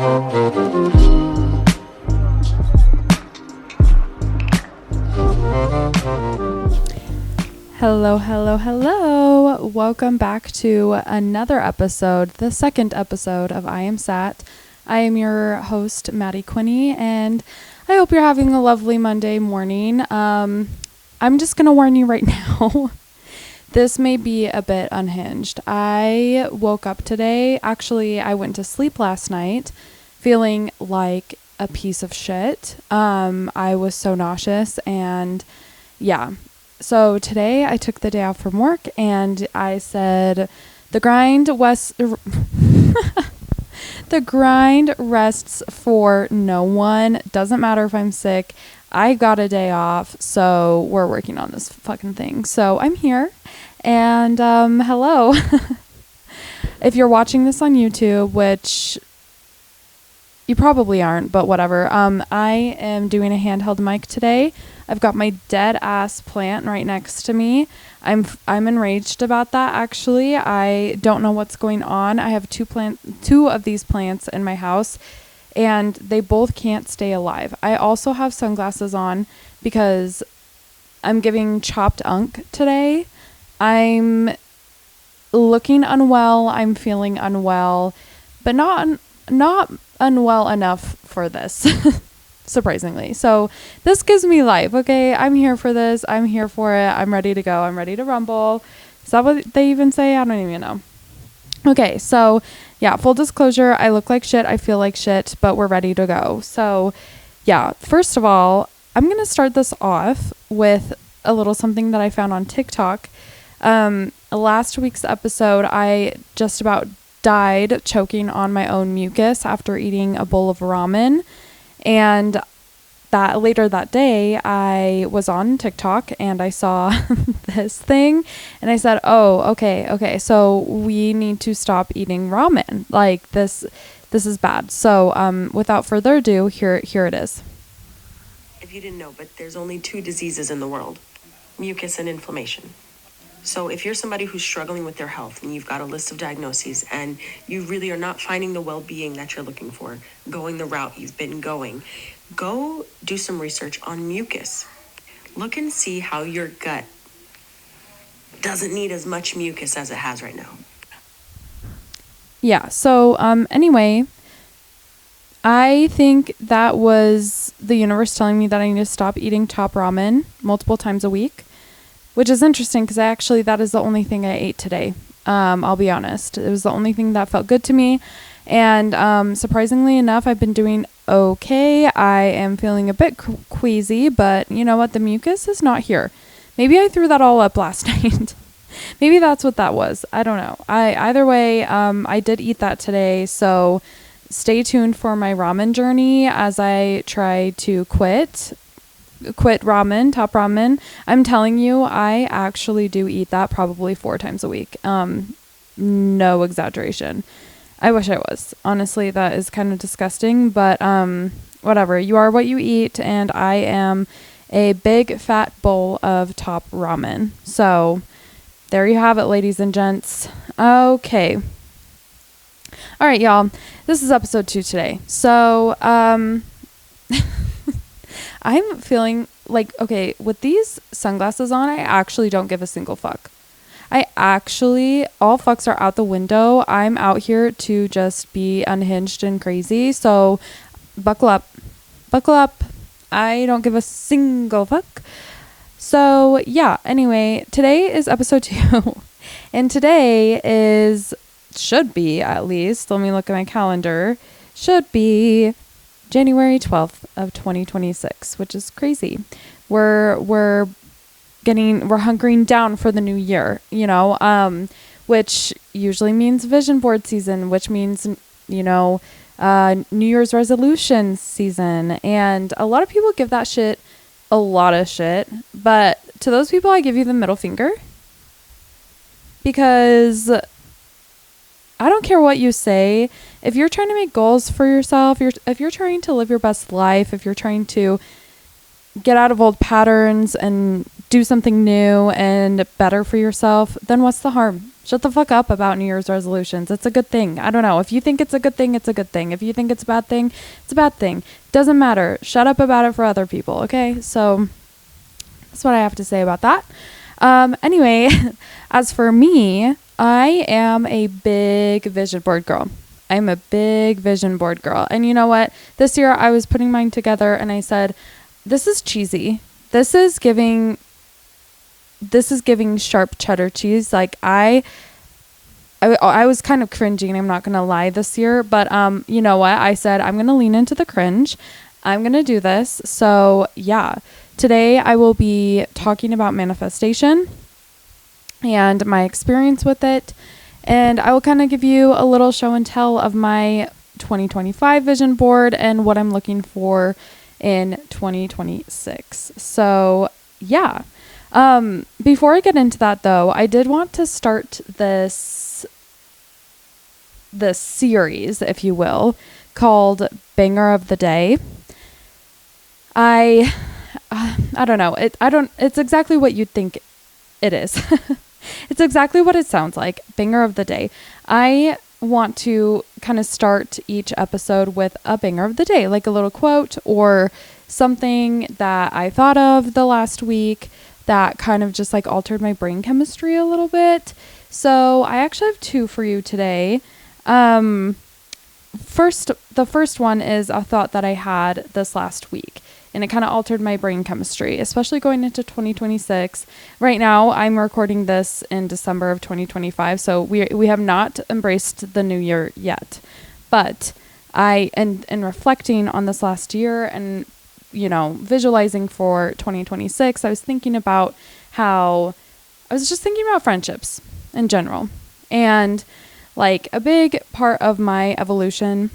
Hello, hello, hello. Welcome back to another episode, the second episode of I Am Sat. I am your host, Maddie Quinney, and I hope you're having a lovely Monday morning. I'm just going to warn you right now. This may be a bit unhinged. I woke up today. Actually, I went to sleep last night feeling like a piece of shit. I was so nauseous and yeah. So today I took the day off from work and I said the grind rests for no one. Doesn't matter if I'm sick. I got a day off, so we're working on this fucking thing. So I'm here and hello. If you're watching this on YouTube, which you probably aren't, but whatever. I am doing a handheld mic today. I've got my dead ass plant right next to me. I'm enraged about that, actually. I don't know what's going on. I have two of these plants in my house, and they both can't stay alive. I also have sunglasses on because I'm giving chopped unk today. I'm looking unwell. I'm feeling unwell, but not unwell enough for this. Surprisingly. So this gives me life. Okay. I'm here for this. I'm here for it. I'm ready to go. I'm ready to rumble. Is that what they even say? I don't even know. Okay. So yeah, full disclosure. I look like shit. I feel like shit, but we're ready to go. So yeah, first of all, I'm going to start this off with a little something that I found on TikTok. Last week's episode, I just about died choking on my own mucus after eating a bowl of ramen. And that later that day, I was on TikTok and I saw this thing and I said, oh, okay. So we need to stop eating ramen. Like this is bad. So, without further ado, here it is. If you didn't know, but there's only two diseases in the world, mucus and inflammation. So if you're somebody who's struggling with their health and you've got a list of diagnoses and you really are not finding the well-being that you're looking for, going the route you've been going, go do some research on mucus. Look and see how your gut doesn't need as much mucus as it has right now. Yeah. So, anyway, I think that was the universe telling me that I need to stop eating top ramen multiple times a week. Which is interesting because that is the only thing I ate today. I'll be honest. It was the only thing that felt good to me. And surprisingly enough, I've been doing okay. I am feeling a bit queasy, but you know what? The mucus is not here. Maybe I threw that all up last night. Maybe that's what that was. I don't know. Either way, I did eat that today. So stay tuned for my ramen journey as I try to quit ramen, top ramen. I'm telling you, I actually do eat that probably 4 times a week. No exaggeration. I wish I was. Honestly, that is kind of disgusting, but whatever. You are what you eat, and I am a big fat bowl of top ramen. So there you have it, ladies and gents. Okay. All right, y'all. This is episode 2 today. So, I'm feeling like, okay, with these sunglasses on, I actually don't give a single fuck. All fucks are out the window. I'm out here to just be unhinged and crazy. So buckle up. I don't give a single fuck. So yeah, anyway, today is episode 2. And today should be at least, let me look at my calendar, should be January 12th of 2026, which is crazy. We're hunkering down for the new year, which usually means vision board season, which means, New Year's resolution season. And a lot of people give that shit a lot of shit, but to those people, I give you the middle finger because I don't care what you say. If you're trying to make goals for yourself, if you're trying to live your best life, if you're trying to get out of old patterns and do something new and better for yourself, then what's the harm? Shut the fuck up about New Year's resolutions. It's a good thing. I don't know. If you think it's a good thing, it's a good thing. If you think it's a bad thing, it's a bad thing. Doesn't matter. Shut up about it for other people, okay? So that's what I have to say about that. Anyway, as for me, I am a big vision board girl. I'm a big vision board girl. And you know what? This year I was putting mine together and I said, this is cheesy. This is giving sharp cheddar cheese. Like I was kind of cringing, I'm not going to lie, this year, but you know what? I said I'm going to lean into the cringe. I'm going to do this. So, yeah. Today I will be talking about manifestation and my experience with it, and I will kind of give you a little show and tell of my 2025 vision board and what I'm looking for in 2026. So, yeah. Before I get into that though, I did want to start this series, if you will, called Banger of the Day. I don't know. It's exactly what you'd think it is. It's exactly what it sounds like. Banger of the Day. I want to kind of start each episode with a banger of the day, like a little quote or something that I thought of the last week that kind of just like altered my brain chemistry a little bit. So I actually have two for you today. The first one is a thought that I had this last week, and it kind of altered my brain chemistry, especially going into 2026. Right now, I'm recording this in December of 2025, so we have not embraced the new year yet. But in reflecting on this last year and, you know, visualizing for 2026, I was thinking about friendships in general. And like a big part of my evolution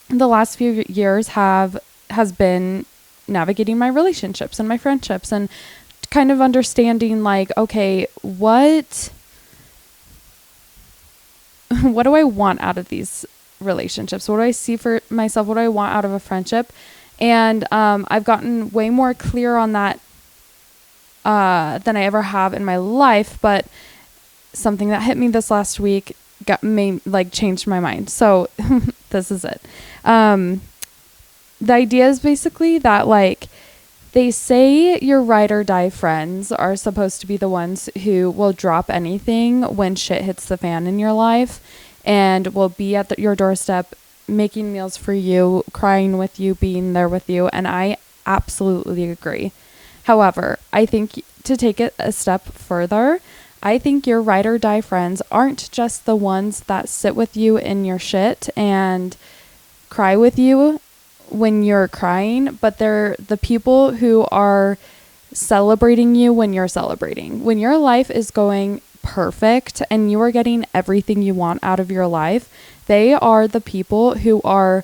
the last few years has been navigating my relationships and my friendships and kind of understanding like, okay, what do I want out of these relationships? What do I see for myself? What do I want out of a friendship? And I've gotten way more clear on that than I ever have in my life. But something that hit me this last week changed my mind. So this is it. The idea is basically that like they say your ride or die friends are supposed to be the ones who will drop anything when shit hits the fan in your life and will be at your doorstep, making meals for you, crying with you, being there with you. And I absolutely agree. However, I think to take it a step further, I think your ride or die friends aren't just the ones that sit with you in your shit and cry with you when you're crying, but they're the people who are celebrating you when you're celebrating. When your life is going perfect and you are getting everything you want out of your life, they are the people who are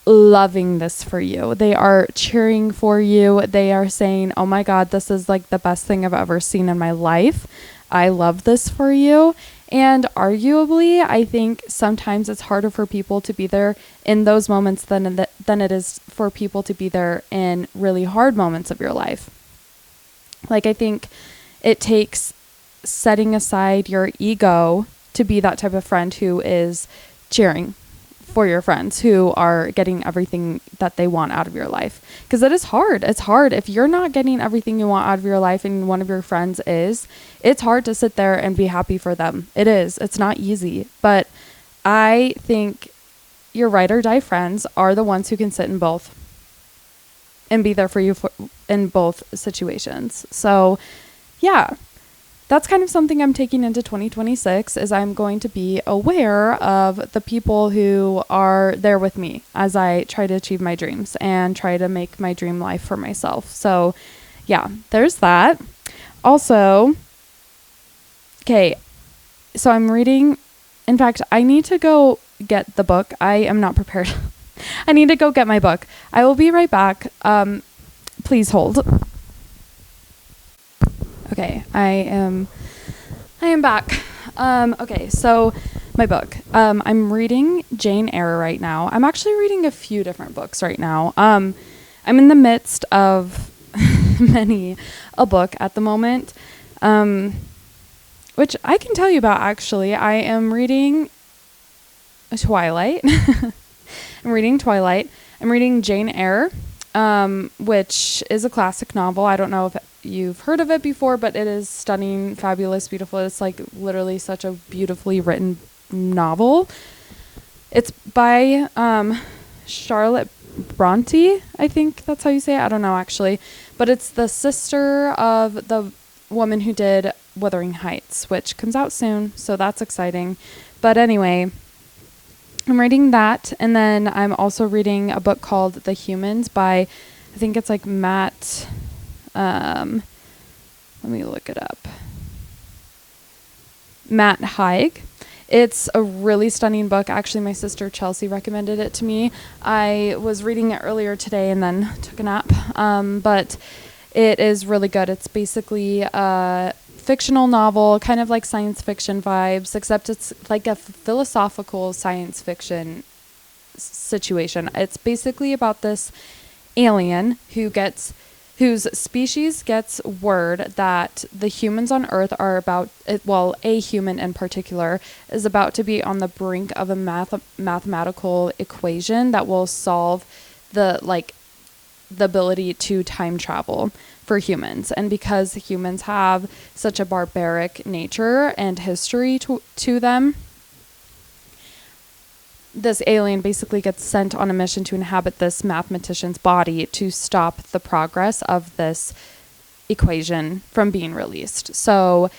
loving this for you. They are cheering for you. They are saying, oh my God, this is like the best thing I've ever seen in my life. I love this for you. And arguably, I think sometimes it's harder for people to be there in those moments than it is for people to be there in really hard moments of your life. Like, I think it takes setting aside your ego to be that type of friend who is cheering for your friends who are getting everything that they want out of your life. Because it is hard. It's hard if you're not getting everything you want out of your life and one of your friends is. It's hard to sit there and be happy for them. It is. It's not easy. But I think your ride or die friends are the ones who can sit in both and be there for you in both situations. So, yeah. That's kind of something I'm taking into 2026 is I'm going to be aware of the people who are there with me as I try to achieve my dreams and try to make my dream life for myself. So yeah, there's that. Also, okay, so I'm reading. In fact, I need to go get the book. I am not prepared. I need to go get my book. I will be right back. Please hold. Okay, I am back. Okay, so my book. I'm reading Jane Eyre right now. I'm actually reading a few different books right now. I'm in the midst of many a book at the moment, which I can tell you about, actually. I am reading Twilight. I'm reading Twilight. I'm reading Jane Eyre, which is a classic novel. I don't know if you've heard of it before, but it is stunning, fabulous, beautiful. It's like literally such a beautifully written novel. It's by Charlotte Bronte, I think that's how you say it. I don't know, actually. But it's the sister of the woman who did Wuthering Heights, which comes out soon, so that's exciting. But anyway, I'm reading that, and then I'm also reading a book called The Humans by, I think it's like Matt, let me look it up. Matt Haig. It's a really stunning book. Actually, my sister Chelsea recommended it to me. I was reading it earlier today and then took a nap. But it is really good. It's basically a fictional novel, kind of like science fiction vibes, except it's like a philosophical science fiction situation. It's basically about this alien whose species gets word that the humans on Earth are about, well, a human in particular is about to be on the brink of a mathematical equation that will solve the ability to time travel for humans. And because humans have such a barbaric nature and history to them, this alien basically gets sent on a mission to inhabit this mathematician's body to stop the progress of this equation from being released. So,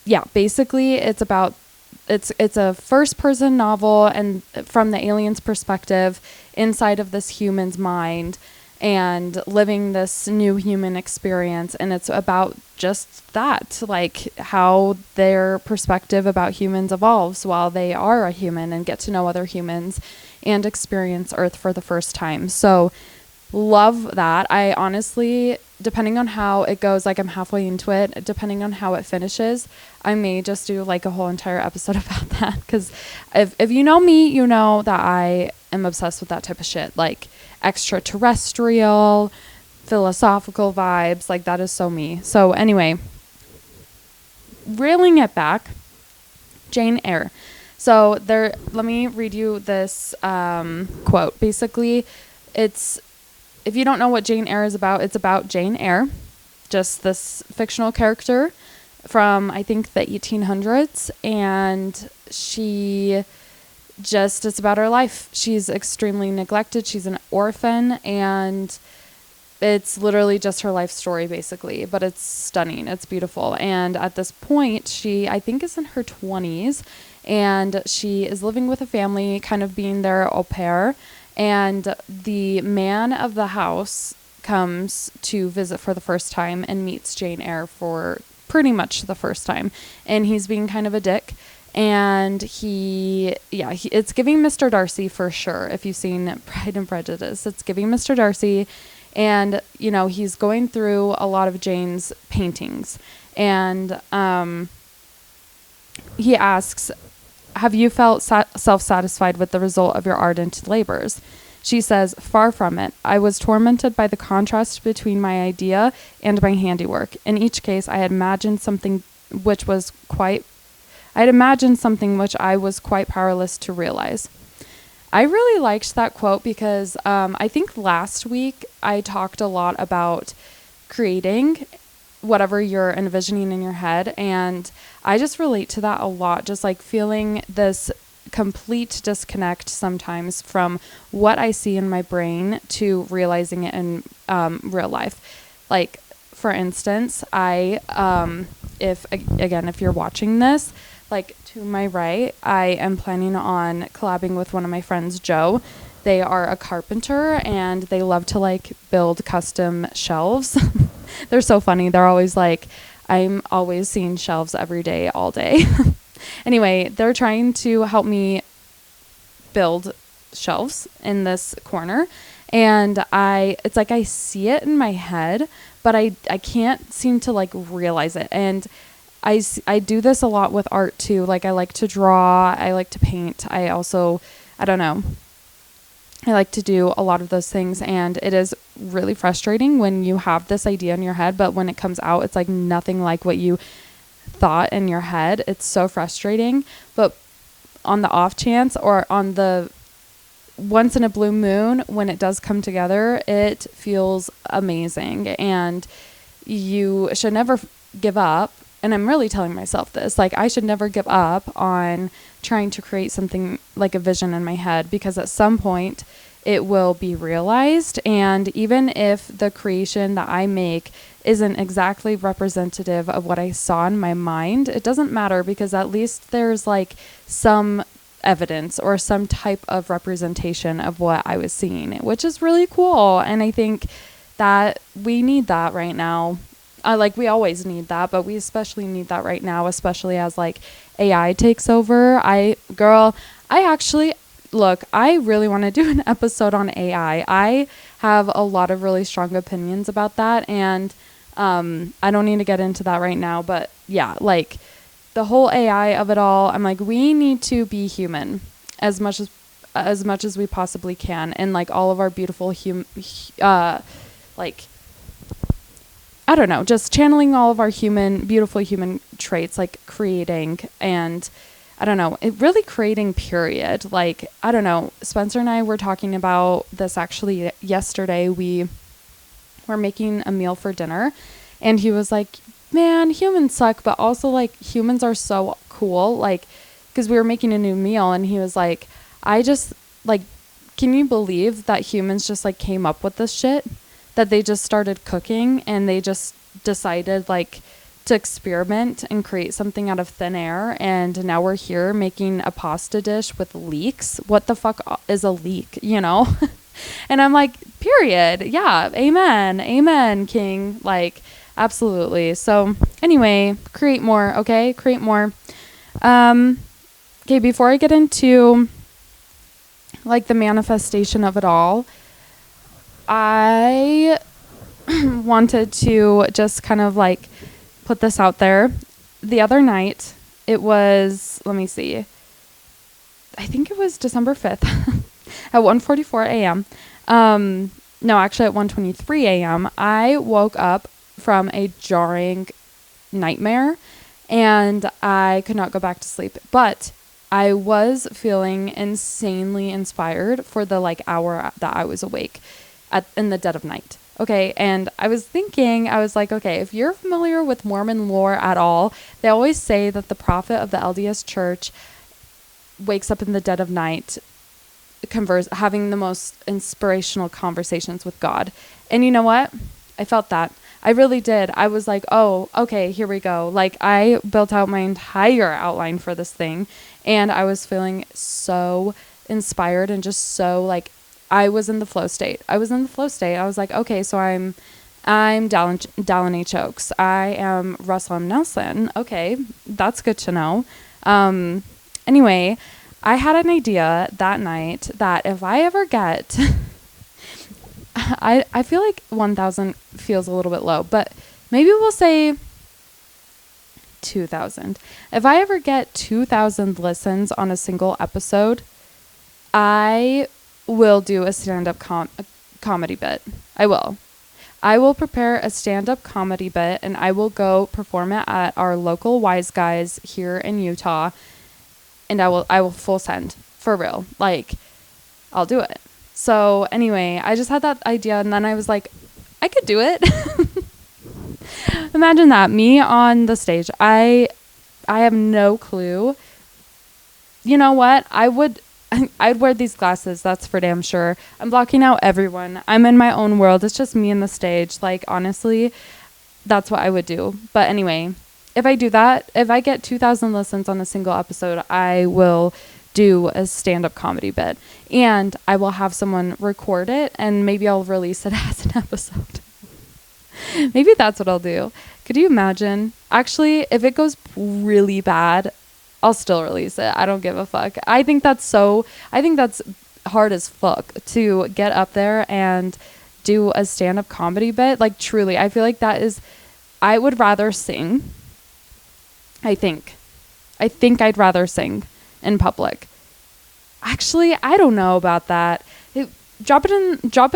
yeah, basically it's a first-person novel, and from the alien's perspective, inside of this human's mind, and living this new human experience. And it's about just that, like how their perspective about humans evolves while they are a human and get to know other humans and experience Earth for the first time. So love that. I honestly, depending on how it goes, like I'm halfway into it, depending on how it finishes, I may just do like a whole entire episode about that. Because if you know me, you know that I am obsessed with that type of shit, like extraterrestrial, philosophical vibes. Like that is so me. So anyway, reeling it back, Jane Eyre. So let me read you this quote. Basically, if you don't know what Jane Eyre is about, it's about Jane Eyre, just this fictional character from, I think, the 1800s. And it's about her life. She's extremely neglected. She's an orphan, and it's literally just her life story, basically. But it's stunning. It's beautiful. And at this point, she, I think, is in her 20s, and she is living with a family, kind of being their au pair. And the man of the house comes to visit for the first time and meets Jane Eyre for pretty much the first time. And he's being kind of a dick. And it's giving Mr. Darcy for sure. If you've seen Pride and Prejudice, it's giving Mr. Darcy. And, you know, he's going through a lot of Jane's paintings. And he asks, have you felt self-satisfied with the result of your ardent labors? She says, far from it. I was tormented by the contrast between my idea and my handiwork. In each case, I had imagined something which I was quite powerless to realize. I really liked that quote because I think last week I talked a lot about creating whatever you're envisioning in your head, and I just relate to that a lot, just like feeling this complete disconnect sometimes from what I see in my brain to realizing it in real life. Like, for instance, if you're watching this, like to my right, I am planning on collabing with one of my friends, Joe. They are a carpenter and they love to like build custom shelves. They're so funny. They're always like, I'm always seeing shelves every day, all day. Anyway, they're trying to help me build shelves in this corner. And it's like I see it in my head, but I can't seem to like realize it. And I do this a lot with art too. Like I like to draw, I like to paint. I don't know. I like to do a lot of those things, and it is really frustrating when you have this idea in your head, but when it comes out, it's like nothing like what you thought in your head. It's so frustrating. But on the off chance, or on the once in a blue moon, when it does come together, it feels amazing, and you should never give up. And I'm really telling myself this, like, I should never give up on trying to create something like a vision in my head, because at some point it will be realized. And even if the creation that I make isn't exactly representative of what I saw in my mind, it doesn't matter, because at least there's like some evidence or some type of representation of what I was seeing, which is really cool. And I think that we need that right now. Like, we always need that, but we especially need that right now, especially as like AI takes over. I actually, look, I really want to do an episode on AI. I have a lot of really strong opinions about that, and I don't need to get into that right now, but yeah, like the whole AI of it all, I'm like, we need to be human as much as we possibly can, and like all of our beautiful like, I don't know, just channeling all of our beautiful human traits, like creating, and I don't know, it really creating, period. Like, I don't know, Spencer and I were talking about this actually yesterday. We were making a meal for dinner, and he was like, man, humans suck, but also like humans are so cool. Like, because we were making a new meal, and he was like, I just like, can you believe that humans just like came up with this shit? That they just started cooking, and they just decided like to experiment and create something out of thin air, and now we're here making a pasta dish with leeks. What the fuck is a leek, you know? And I'm like, period. Yeah, amen, king. Like, absolutely. So anyway, create more, okay? Create more. Okay, before I get into like the manifestation of it all, I wanted to just kind of like put this out there. The other night, it was, let me see, I think it was December 5th at 1:44 a.m. No, actually at 1:23 a.m. I woke up from a jarring nightmare, and I could not go back to sleep. But I was feeling insanely inspired for the like hour that I was awake in the dead of night. Okay, and I was thinking, I was like, okay, if you're familiar with Mormon lore at all, they always say that the prophet of the LDS Church wakes up in the dead of night, having the most inspirational conversations with God. And you know what? I felt that. I really did. I was like, oh, okay, here we go. Like, I built out my entire outline for this thing, and I was feeling so inspired and just so like, I was in the flow state. I was like, okay, so I'm Dallin H. Oaks. I am Russell M. Nelson. Okay, that's good to know. Anyway, I had an idea that night that if I ever get, I feel like 1,000 feels a little bit low, but maybe we'll say 2,000. If I ever get 2,000 listens on a single episode, I will do a stand-up comedy bit. I will prepare a stand-up comedy bit, and I will go perform it at our local Wise Guys here in Utah, and I will full send, for real. Like, I'll do it. So anyway, I just had that idea, and then I was like, I could do it. Imagine that, me on the stage. I have no clue. You know what? I'd wear these glasses, that's for damn sure. I'm blocking out everyone. I'm in my own world. It's just me and the stage. Like, honestly, that's what I would do. But anyway, if I do that, if I get 2,000 listens on a single episode, I will do a stand-up comedy bit. And I will have someone record it, and maybe I'll release it as an episode. Maybe that's what I'll do. Could you imagine? Actually, if it goes really bad, I'll still release it. I don't give a fuck. I think that's hard as fuck to get up there and do a stand-up comedy bit. Like, truly, I feel like I would rather sing. I think I'd rather sing in public. Actually, I don't know about that. drop it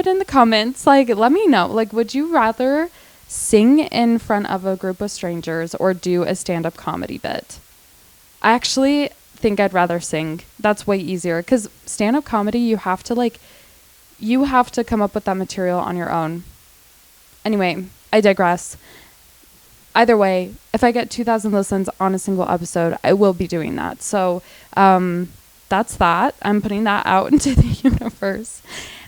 in the comments. Like, let me know. Like, would you rather sing in front of a group of strangers or do a stand-up comedy bit? I actually think I'd rather sing. That's way easier, because stand-up comedy, you have to come up with that material on your own. Anyway, I digress. Either way, if I get 2,000 listens on a single episode, I will be doing that. So that's that. I'm putting that out into the universe.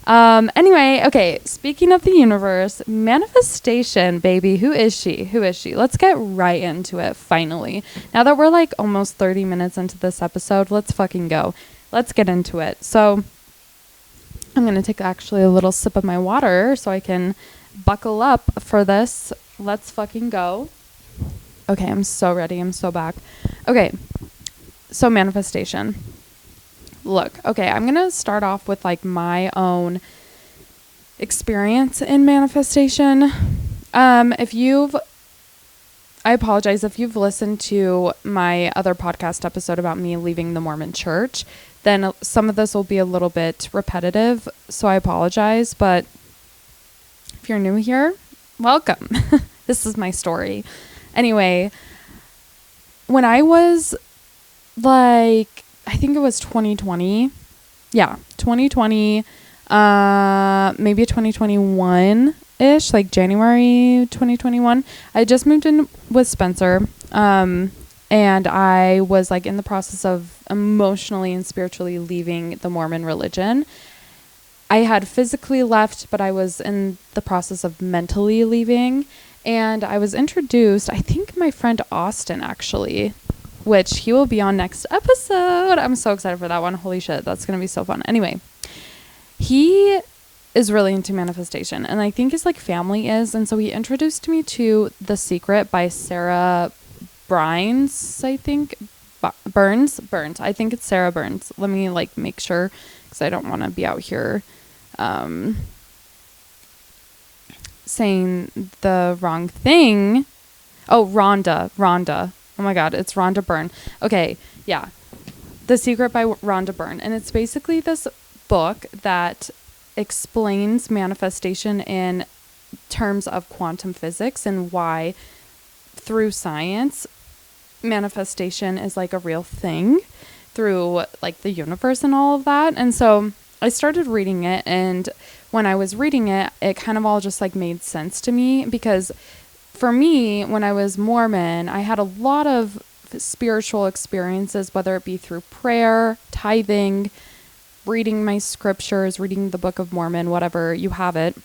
Anyway, okay, speaking of the universe, manifestation, baby. Who is she? Let's get right into it, finally. Now that we're like almost 30 minutes into this episode, let's fucking go. Let's get into it. So I'm going to take actually a little sip of my water so I can buckle up for this. Let's fucking go. Okay, I'm so ready. I'm so back. Okay, so manifestation. Look, okay, I'm going to start off with like my own experience in manifestation. I apologize if you've listened to my other podcast episode about me leaving the Mormon church, then some of this will be a little bit repetitive, so I apologize, but if you're new here, welcome. This is my story. Anyway, when I was like, I think it was 2020. Yeah, 2020, maybe 2021-ish, like January 2021. I just moved in with Spencer, and I was like in the process of emotionally and spiritually leaving the Mormon religion. I had physically left, but I was in the process of mentally leaving. And I was introduced, I think my friend Austin, actually, which he will be on next episode. I'm so excited for that one. Holy shit, that's going to be so fun. Anyway, he is really into manifestation, and I think his like family is. And so he introduced me to The Secret by Sarah Burns, I think. Burns. I think it's Sarah Burns. Let me like make sure, because I don't want to be out here saying the wrong thing. Oh, Rhonda. Oh my God, it's Rhonda Byrne. Okay, yeah. The Secret by Rhonda Byrne. And it's basically this book that explains manifestation in terms of quantum physics and why, through science, manifestation is like a real thing through like the universe and all of that. And so I started reading it, and when I was reading it, it kind of all just like made sense to me, because for me, when I was Mormon, I had a lot of spiritual experiences, whether it be through prayer, tithing, reading my scriptures, reading the Book of Mormon, whatever you have it.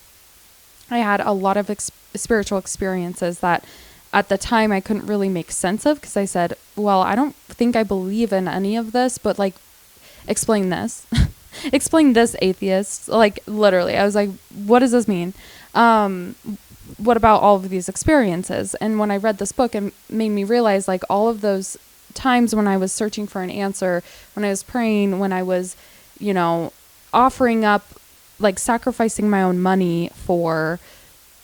I had a lot of spiritual experiences that at the time I couldn't really make sense of, because I said, well, I don't think I believe in any of this, but like, explain this. Explain this, atheist. Like, literally, I was like, what does this mean? What about all of these experiences? And when I read this book, it made me realize like all of those times when I was searching for an answer, when I was praying, when I was, offering up, like sacrificing my own money for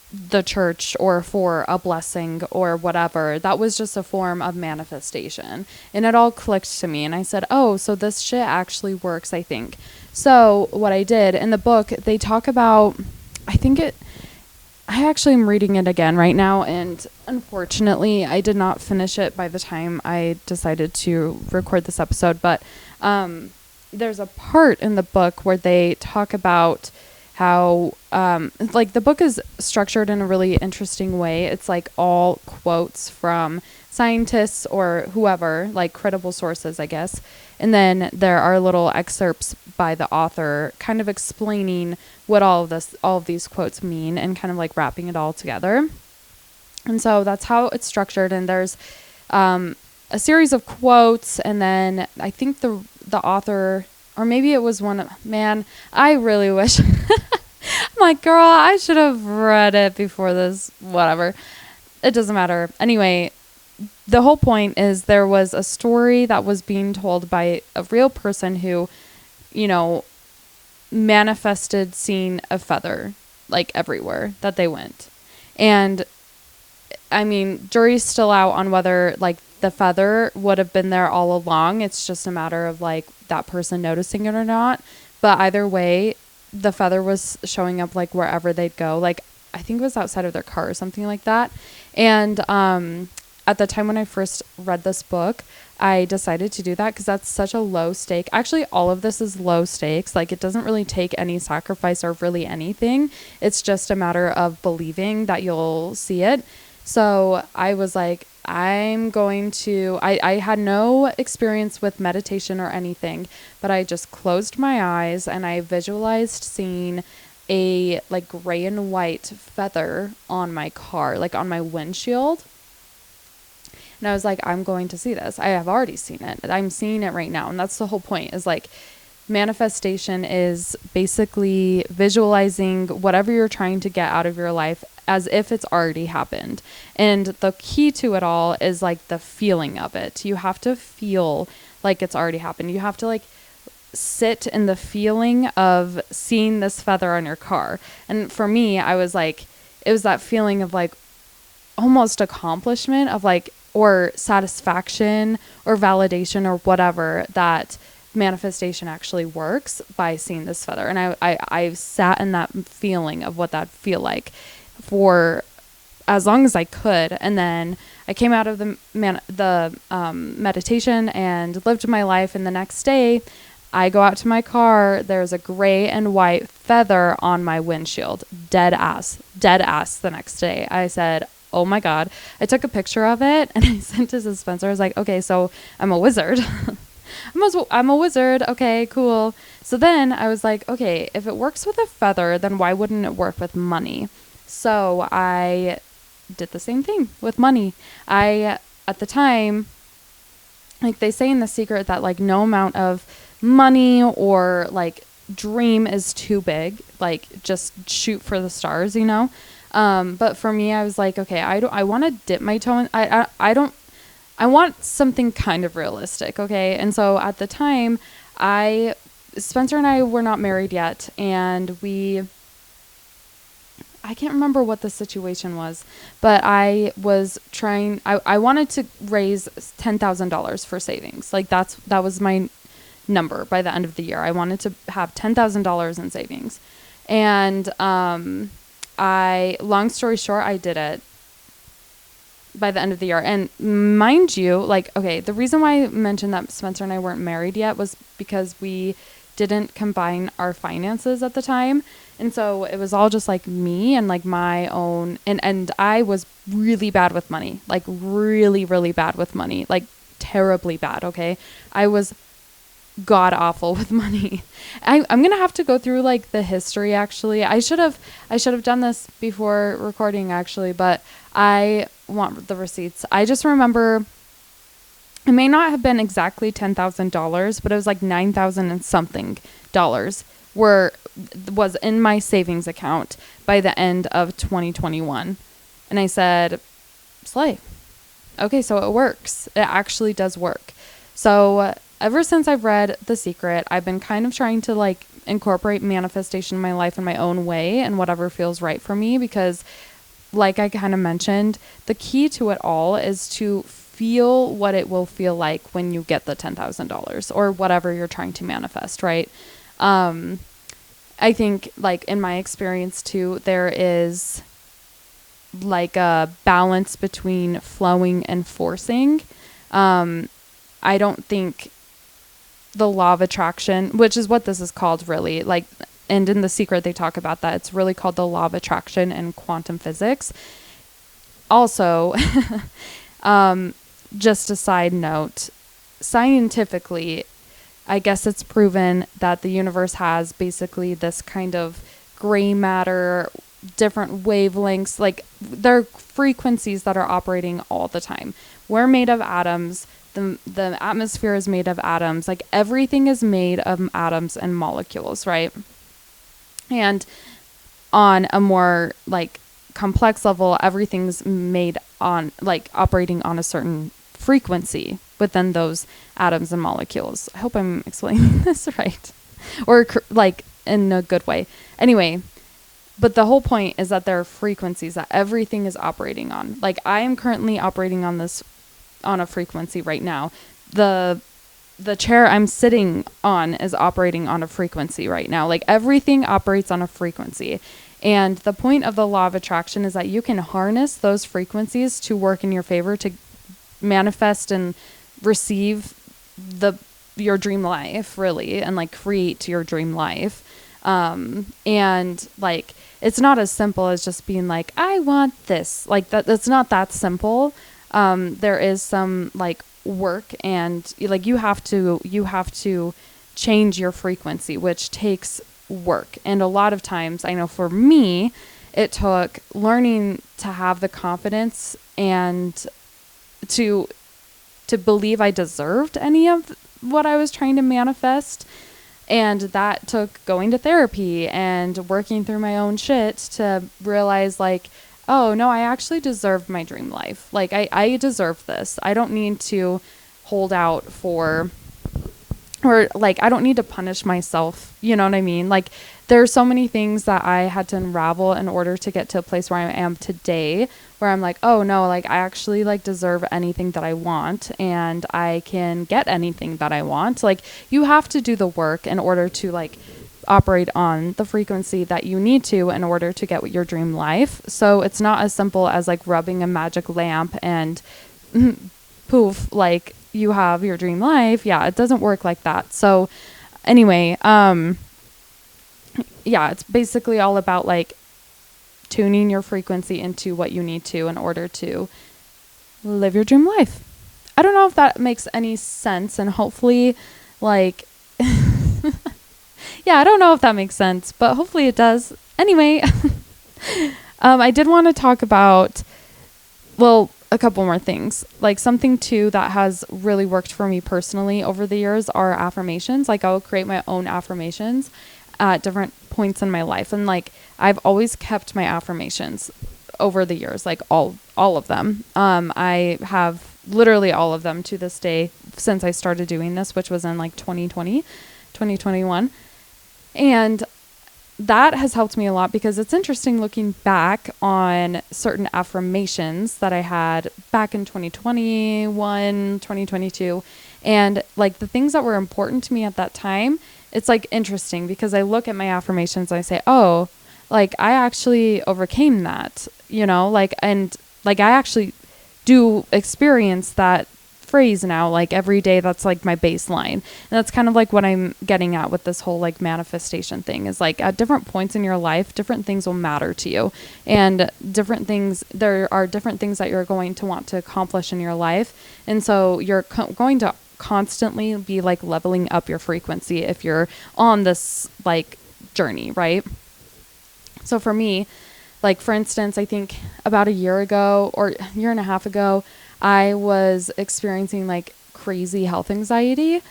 the church or for a blessing or whatever, that was just a form of manifestation. And it all clicked to me, and I said, oh, so this shit actually works, I think. So what I did in the book, they talk about, I actually am reading it again right now, and unfortunately I did not finish it by the time I decided to record this episode, but there's a part in the book where they talk about how like the book is structured in a really interesting way. It's like all quotes from scientists or whoever, like credible sources, I guess. And then there are little excerpts by the author kind of explaining what all of these quotes mean, and kind of like wrapping it all together. And so that's how it's structured. And there's a series of quotes, and then I think the author, or maybe it was I really wish I'm like, girl, I should have read it before this, whatever. It doesn't matter. Anyway, the whole point is there was a story that was being told by a real person who, manifested seeing a feather like everywhere that they went. And I mean, jury's still out on whether like the feather would have been there all along. It's just a matter of like that person noticing it or not. But either way, the feather was showing up like wherever they'd go. Like I think it was outside of their car or something like that. And at the time when I first read this book, I decided to do that because that's such a low stake. Actually, all of this is low stakes. Like it doesn't really take any sacrifice or really anything. It's just a matter of believing that you'll see it. So I was like, I had no experience with meditation or anything, but I just closed my eyes and I visualized seeing a like gray and white feather on my car, like on my windshield. And I was like, I'm going to see this. I have already seen it. I'm seeing it right now. And that's the whole point, is like manifestation is basically visualizing whatever you're trying to get out of your life as if it's already happened. And the key to it all is like the feeling of it. You have to feel like it's already happened. You have to like sit in the feeling of seeing this feather on your car. And for me, I was like, it was that feeling of like almost accomplishment of like, or satisfaction or validation or whatever, that manifestation actually works by seeing this feather. And I sat in that feeling of what that feel like for as long as I could. And then I came out of the meditation and lived my life. And the next day I go out to my car. There's a gray and white feather on my windshield. Dead ass the next day. I said, oh my God. I took a picture of it and I sent it to Spencer. I was like, okay, so I'm a wizard. I'm a wizard. Okay, cool. So then I was like, okay, if it works with a feather, then why wouldn't it work with money? So I did the same thing with money. At the time, like they say in The Secret that like no amount of money or like dream is too big, like just shoot for the stars, you know? But for me, I was like, okay, I want to dip my toe in, I want something kind of realistic. Okay. And so at the time Spencer and I were not married yet. And I can't remember what the situation was, but I was trying, I wanted to raise $10,000 for savings. Like that was my number by the end of the year. I wanted to have $10,000 in savings. And, long story short, I did it by the end of the year. And mind you, like, okay, the reason why I mentioned that Spencer and I weren't married yet was because we didn't combine our finances at the time. And so it was all just like me and like my own, and I was really bad with money, like really, really bad with money, like terribly bad. Okay. I was god awful with money. I'm going to have to go through like the history. Actually, I should have done this before recording actually, but I want the receipts. I just remember it may not have been exactly $10,000, but it was like 9,000 and something dollars was in my savings account by the end of 2021. And I said, slay. Okay, so it works. It actually does work. So ever since I've read The Secret, I've been kind of trying to like incorporate manifestation in my life in my own way and whatever feels right for me, because like I kind of mentioned, the key to it all is to feel what it will feel like when you get the $10,000 or whatever you're trying to manifest, right? I think like in my experience too, there is like a balance between flowing and forcing. I don't think the law of attraction, which is what this is called really, like, and in The Secret they talk about that. It's really called the law of attraction in quantum physics. Also, just a side note, scientifically, I guess it's proven that the universe has basically this kind of gray matter, different wavelengths, like there are frequencies that are operating all the time. We're made of atoms. The atmosphere is made of atoms. Like everything is made of atoms and molecules, right? And on a more like complex level, everything's made on like operating on a certain frequency within those atoms and molecules. I hope I'm explaining this right, or like in a good way. Anyway, but the whole point is that there are frequencies that everything is operating on. Like I am currently operating on a frequency right now. The the chair I'm sitting on is operating on a frequency right now. Like everything operates on a frequency. And the point of the law of attraction is that you can harness those frequencies to work in your favor, to manifest and receive your dream life, really, and like create your dream life. And like it's not as simple as just being like, I want this. Like that's not that simple. There is some like work, and like you have to change your frequency, which takes work. And a lot of times, I know for me, it took learning to have the confidence and to believe I deserved any of what I was trying to manifest. And that took going to therapy and working through my own shit to realize like, oh no, I actually deserve my dream life. Like I deserve this. I don't need to hold out for, or like, I don't need to punish myself. You know what I mean? Like there's so many things that I had to unravel in order to get to a place where I am today, where I'm like, oh no, like I actually like deserve anything that I want, and I can get anything that I want. Like you have to do the work in order to like operate on the frequency that you need to in order to get your dream life. So it's not as simple as like rubbing a magic lamp and poof, like you have your dream life. Yeah, it doesn't work like that. So anyway, yeah, it's basically all about like tuning your frequency into what you need to in order to live your dream life. I don't know if that makes any sense, and hopefully like yeah, I don't know if that makes sense, but hopefully it does. Anyway, I did want to talk about, well, a couple more things. Like something too that has really worked for me personally over the years are affirmations. Like I'll create my own affirmations at different points in my life. And like I've always kept my affirmations over the years, like all of them. I have literally all of them to this day since I started doing this, which was in like 2021. And that has helped me a lot because it's interesting looking back on certain affirmations that I had back in 2021, 2022. And like the things that were important to me at that time, it's like interesting because I look at my affirmations and I say, oh, like I actually overcame that, you know, like, and like I actually do experience that phrase now, like every day. That's like my baseline. And that's kind of like what I'm getting at with this whole like manifestation thing, is like at different points in your life, different things will matter to you, and there are different things that you're going to want to accomplish in your life. And so you're going to constantly be like leveling up your frequency if you're on this like journey, right? So for me, like for instance, I think about a year ago or a year and a half ago, I was experiencing like crazy health anxiety.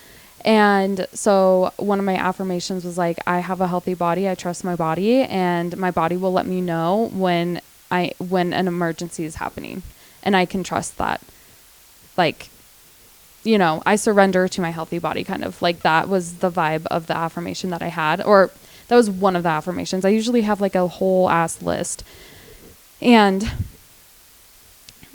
And so one of my affirmations was like, I have a healthy body. I trust my body, and my body will let me know when an emergency is happening, and I can trust that. Like, you know, I surrender to my healthy body, kind of like that was the vibe of the affirmation that I had, or that was one of the affirmations. I usually have like a whole ass list. And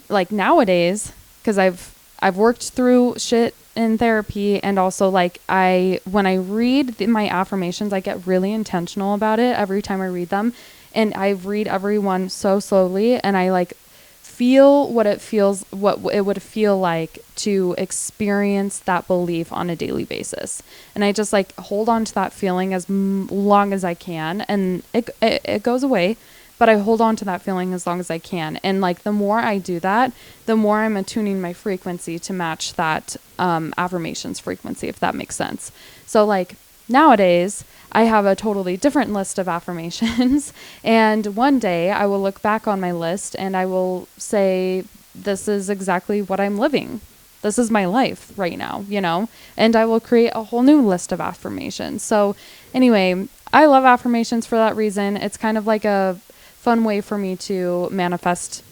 like nowadays, because I've worked through shit in therapy, and also like when I read my affirmations, I get really intentional about it every time I read them, and I read every one so slowly, and I like feel what it would feel like to experience that belief on a daily basis. And I just like hold on to that feeling as long as I can, and it goes away, but I hold on to that feeling as long as I can. And like the more I do that, the more I'm attuning my frequency to match that affirmations frequency, if that makes sense. So like nowadays, I have a totally different list of affirmations. And one day I will look back on my list and I will say, this is exactly what I'm living. This is my life right now, you know, and I will create a whole new list of affirmations. So anyway, I love affirmations for that reason. It's kind of like a fun way for me to manifest,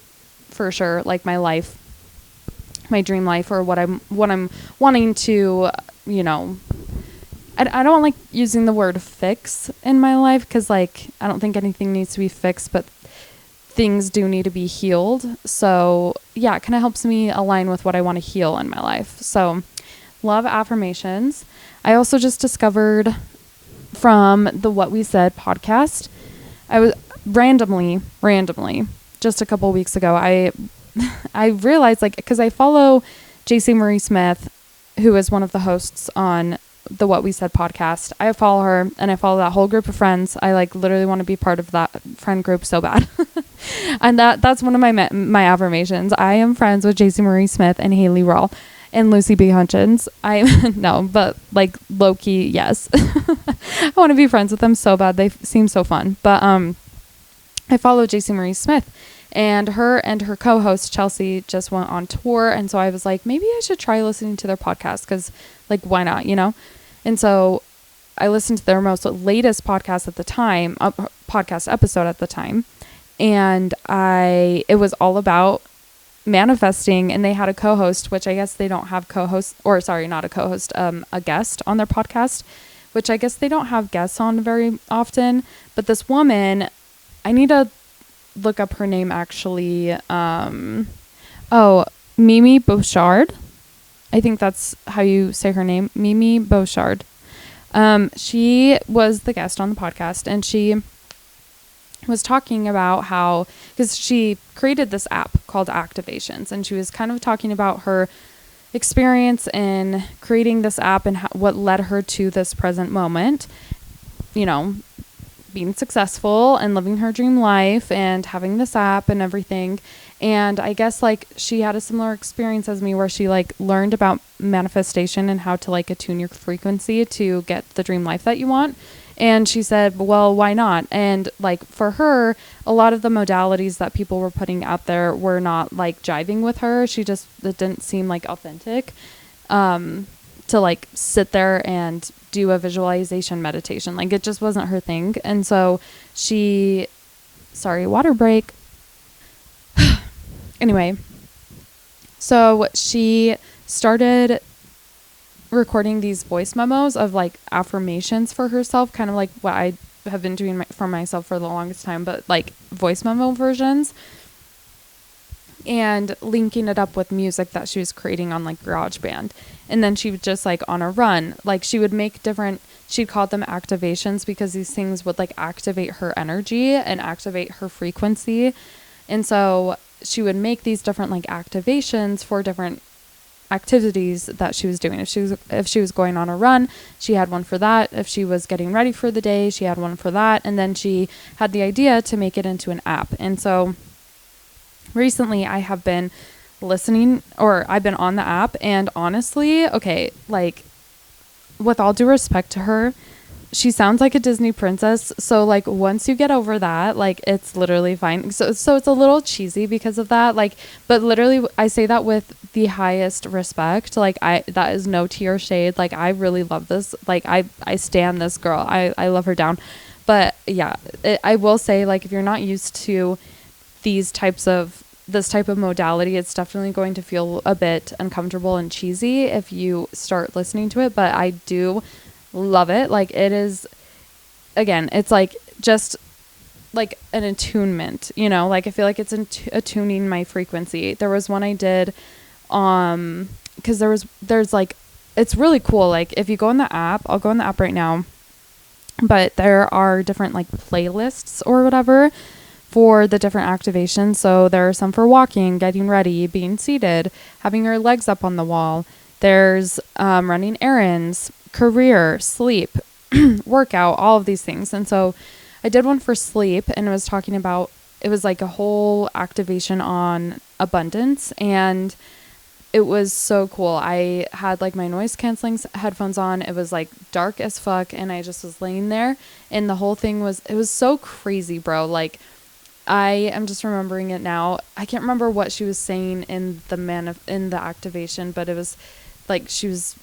for sure, like my life, my dream life, or what I'm wanting to, you know, I don't like using the word fix in my life, because like I don't think anything needs to be fixed, but things do need to be healed. So yeah, it kind of helps me align with what I want to heal in my life. So love affirmations. I also just discovered from the What We Said podcast, I was randomly, just a couple weeks ago, I realized, like, because I follow JC Marie Smith, who is one of the hosts on the What We Said podcast. I follow her, and I follow that whole group of friends. I like literally want to be part of that friend group so bad. And that's one of my affirmations. I am friends with JC Marie Smith and Haley Rawl and Lucy B. Hutchins. I no, but like low key, yes. I want to be friends with them so bad. They seem so fun. But I follow JC Marie Smith, and her co-host Chelsea just went on tour, and so I was like, maybe I should try listening to their podcast, because like, why not, you know? And so I listened to their most latest podcast at the time, podcast episode at the time, and it was all about manifesting, and they had a co-host, which I guess they don't have co-hosts, or sorry, not a co-host, a guest on their podcast, which I guess they don't have guests on very often. But this woman, I need to look up her name actually. Mimi Bouchard. I think that's how you say her name, Mimi Bouchard. She was the guest on the podcast, and she was talking about how, because she created this app called Activations, and she was kind of talking about her experience in creating this app and what led her to this present moment, you know, being successful and living her dream life and having this app and everything. And I guess like she had a similar experience as me, where she like learned about manifestation and how to like attune your frequency to get the dream life that you want. And she said, well, why not? And like for her, a lot of the modalities that people were putting out there were not like jiving with her. It didn't seem like authentic to like sit there and do a visualization meditation. Like it just wasn't her thing. And so water break. Anyway, so she started recording these voice memos of like affirmations for herself, kind of like what I have been doing for myself for the longest time, but like voice memo versions, and linking it up with music that she was creating on like GarageBand. And then she would just like on a run, like she would make she'd call them activations, because these things would like activate her energy and activate her frequency. And so she would make these different like activations for different activities that she was doing. If she was going on a run, she had one for that. If she was getting ready for the day, she had one for that. And then she had the idea to make it into an app. And so recently I have been I've been on the app, and honestly, okay, like with all due respect to her, she sounds like a Disney princess. So like once you get over that, like it's literally fine. So it's a little cheesy because of that. Like, but literally I say that with the highest respect. Like that is no tea or shade. Like I really love this. Like I stan this girl. I love her down. But yeah, I will say, like, if you're not used to this type of modality, it's definitely going to feel a bit uncomfortable and cheesy if you start listening to it. But I do love it. Like it is, again, it's like just like an attunement, you know, like I feel like it's attuning my frequency. There was one I did because there's like, it's really cool. Like if you go in the app, I'll go in the app right now, but there are different like playlists or whatever for the different activations. So there are some for walking, getting ready, being seated, having your legs up on the wall. There's running errands, career, sleep, workout, all of these things. And so I did one for sleep, and it was like a whole activation on abundance, and it was so cool. I had like my noise canceling headphones on. It was like dark as fuck, and I just was laying there, and the whole thing was so crazy, bro. Like I am just remembering it now. I can't remember what she was saying in the activation, but it was like she was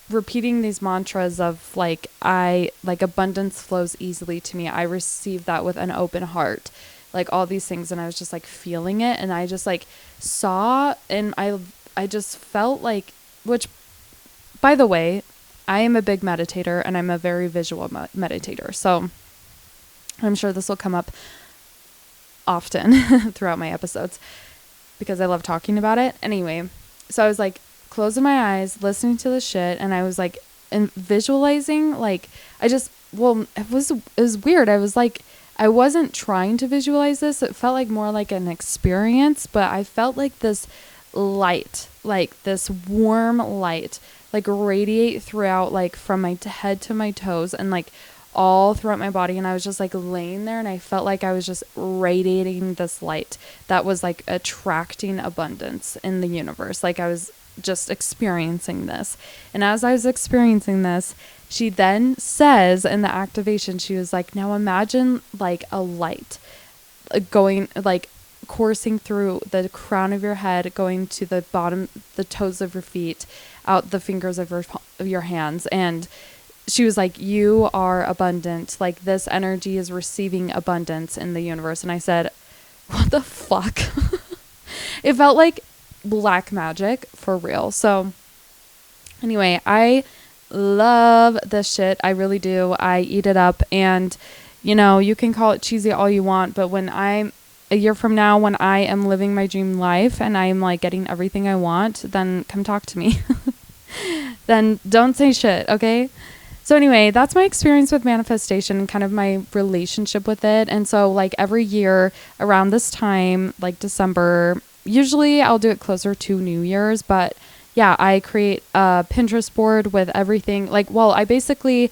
repeating these mantras of like abundance flows easily to me. I receive that with an open heart, like all these things. And I was just like feeling it, and I just like saw, and I just felt like, which by the way, I am a big meditator, and I'm a very visual meditator. So I'm sure this will come up often throughout my episodes because I love talking about it. Anyway, so I was like closing my eyes, listening to the shit, and I was like, and visualizing, like, it was weird. I was like, I wasn't trying to visualize this. It felt like more like an experience, but I felt like this light, like this warm light, like radiate throughout, like from my head to my toes and like all throughout my body. And I was just like laying there, and I felt like I was just radiating this light that was like attracting abundance in the universe. Like I was just experiencing this. And as I was experiencing this, she then says in the activation, she was like, now imagine like a light going, like coursing through the crown of your head, going to the bottom, the toes of your feet, out the fingers of your hands. And she was like, you are abundant. Like this energy is receiving abundance in the universe. And I said, what the fuck? It felt like black magic for real. So anyway, I love this shit. I really do. I eat it up, and you know, you can call it cheesy all you want, but when I'm a year from now, when I am living my dream life and I'm like getting everything I want, then come talk to me. Then don't say shit, okay? So anyway, that's my experience with manifestation and kind of my relationship with it. And so like every year around this time, like December, usually I'll do it closer to New Year's, but yeah, I create a Pinterest board with everything. Like, well, I basically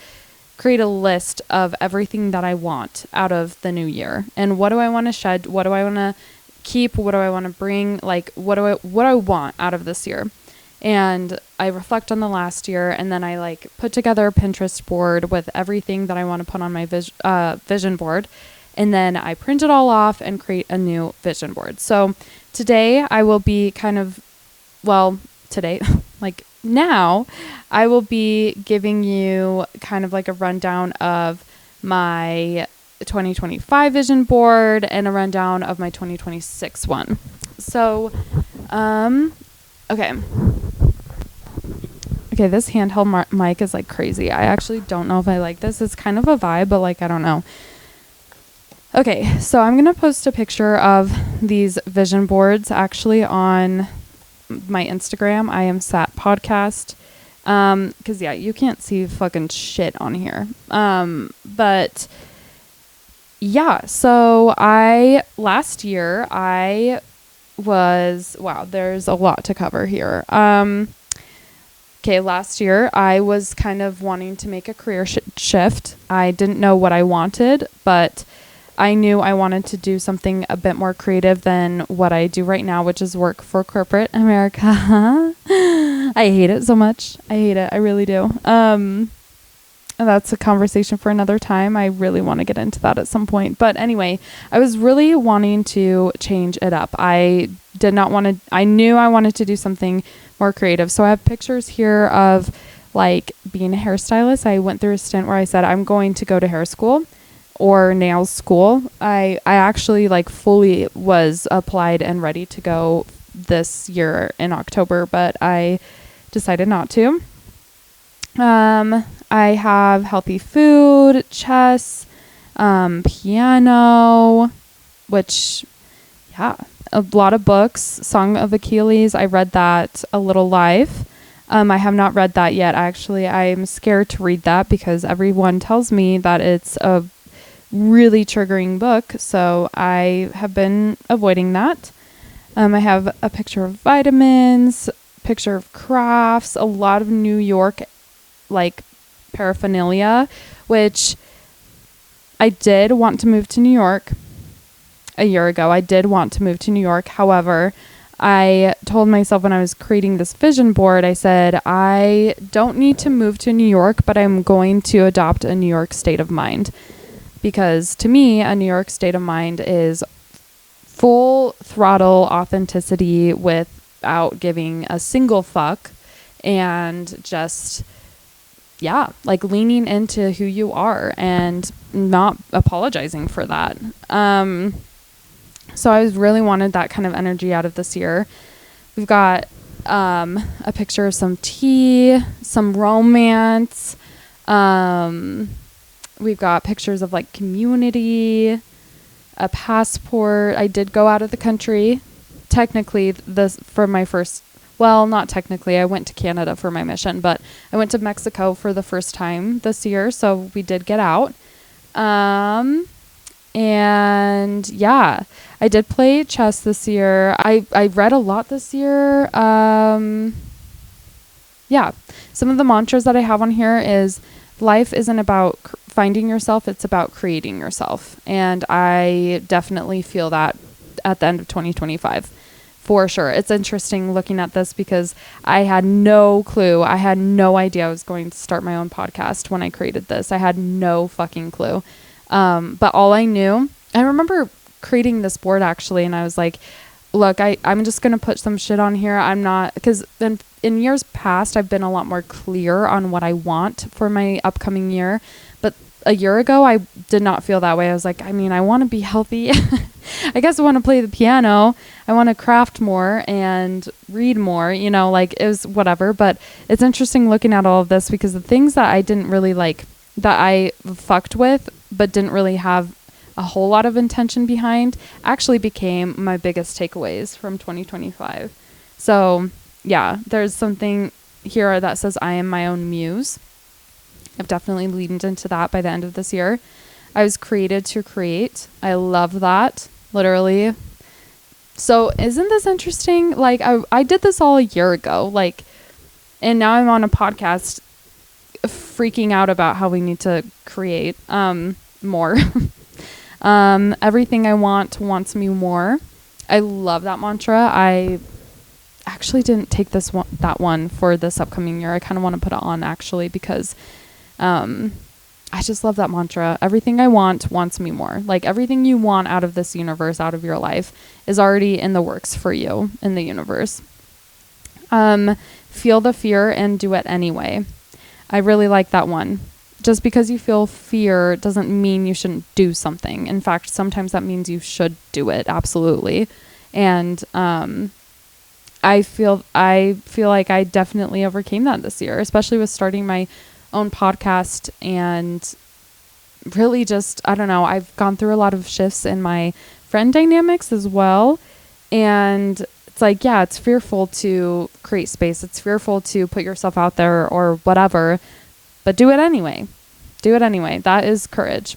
create a list of everything that I want out of the new year. And what do I want to shed? What do I want to keep? What do I want to bring? Like, what do I want out of this year? And I reflect on the last year, and then I like put together a Pinterest board with everything that I want to put on my vision board. And then I print it all off and create a new vision board. So today I will be today, like now, I will be giving you kind of like a rundown of my 2025 vision board and a rundown of my 2026 one. So, okay, this handheld mic is like crazy. I actually don't know if I like this. It's kind of a vibe, but like, I don't know. Okay, so I'm going to post a picture of these vision boards actually on my Instagram. I am Sat Podcast. Cause yeah, you can't see fucking shit on here. But yeah, so last year there's a lot to cover here. Okay, last year I was kind of wanting to make a career shift. I didn't know what I wanted, but I knew I wanted to do something a bit more creative than what I do right now, which is work for corporate America. I hate it so much. I hate it. I really do. And that's a conversation for another time. I really want to get into that at some point. But anyway, I was really wanting to change it up. I knew I wanted to do something more creative. So I have pictures here of like being a hairstylist. I went through a stint where I said, I'm going to go to hair school or nails school. I actually like fully was applied and ready to go this year in October, but I decided not to. I have healthy food, chess, piano, which, yeah, a lot of books. Song of Achilles, I read that A Little Life. I have not read that yet. Actually, I'm scared to read that because everyone tells me that it's a really triggering book, so I have been avoiding that. I have a picture of vitamins, picture of crafts, a lot of New York like paraphernalia, which I did want to move to New York a year ago. I did want to move to New York. However, I told myself when I was creating this vision board, I said, I don't need to move to New York, but I'm going to adopt a New York state of mind. Because to me, a New York state of mind is full throttle authenticity without giving a single fuck, and just, yeah, like leaning into who you are and not apologizing for that. So I really wanted that kind of energy out of this year. We've got a picture of some tea, some romance. We've got pictures of like community, a passport. I did go out of the country. Technically, for my first well, not technically. I went to Canada for my mission, but I went to Mexico for the first time this year. So we did get out. And yeah, I did play chess this year. I read a lot this year. Yeah, some of the mantras that I have on here is life isn't about finding yourself, it's about creating yourself. And I definitely feel that at the end of 2025. For sure. It's interesting looking at this because I had no clue. I had no idea I was going to start my own podcast when I created this. I had no fucking clue. But all I knew, I remember creating this board actually, and I was like, look, I'm just going to put some shit on here. I'm not, because in years past, I've been a lot more clear on what I want for my upcoming year. But a year ago, I did not feel that way. I was like, I mean, I want to be healthy. I guess I want to play the piano. I want to craft more and read more, you know, like it was whatever. But it's interesting looking at all of this because the things that I didn't really like, that I fucked with, but didn't really have a whole lot of intention behind, actually became my biggest takeaways from 2025. So yeah, there's something here that says I am my own muse. I've definitely leaned into that by the end of this year. I was created to create. I love that, literally. So isn't this interesting? Like I did this all a year ago, like, and now I'm on a podcast freaking out about how we need to create more. Everything I want wants me more. I love that mantra. I actually didn't take that one for this upcoming year. I kind of want to put it on actually because I just love that mantra. Everything I want wants me more. Like everything you want out of this universe, out of your life, is already in the works for you in the universe. Feel the fear and do it anyway. I really like that one. Just because you feel fear doesn't mean you shouldn't do something. In fact, sometimes that means you should do it. Absolutely. And I feel like I definitely overcame that this year, especially with starting my own podcast and really just, I don't know, I've gone through a lot of shifts in my friend dynamics as well. And it's like, yeah, it's fearful to create space. It's fearful to put yourself out there or whatever, but do it anyway. Do it anyway. That is courage.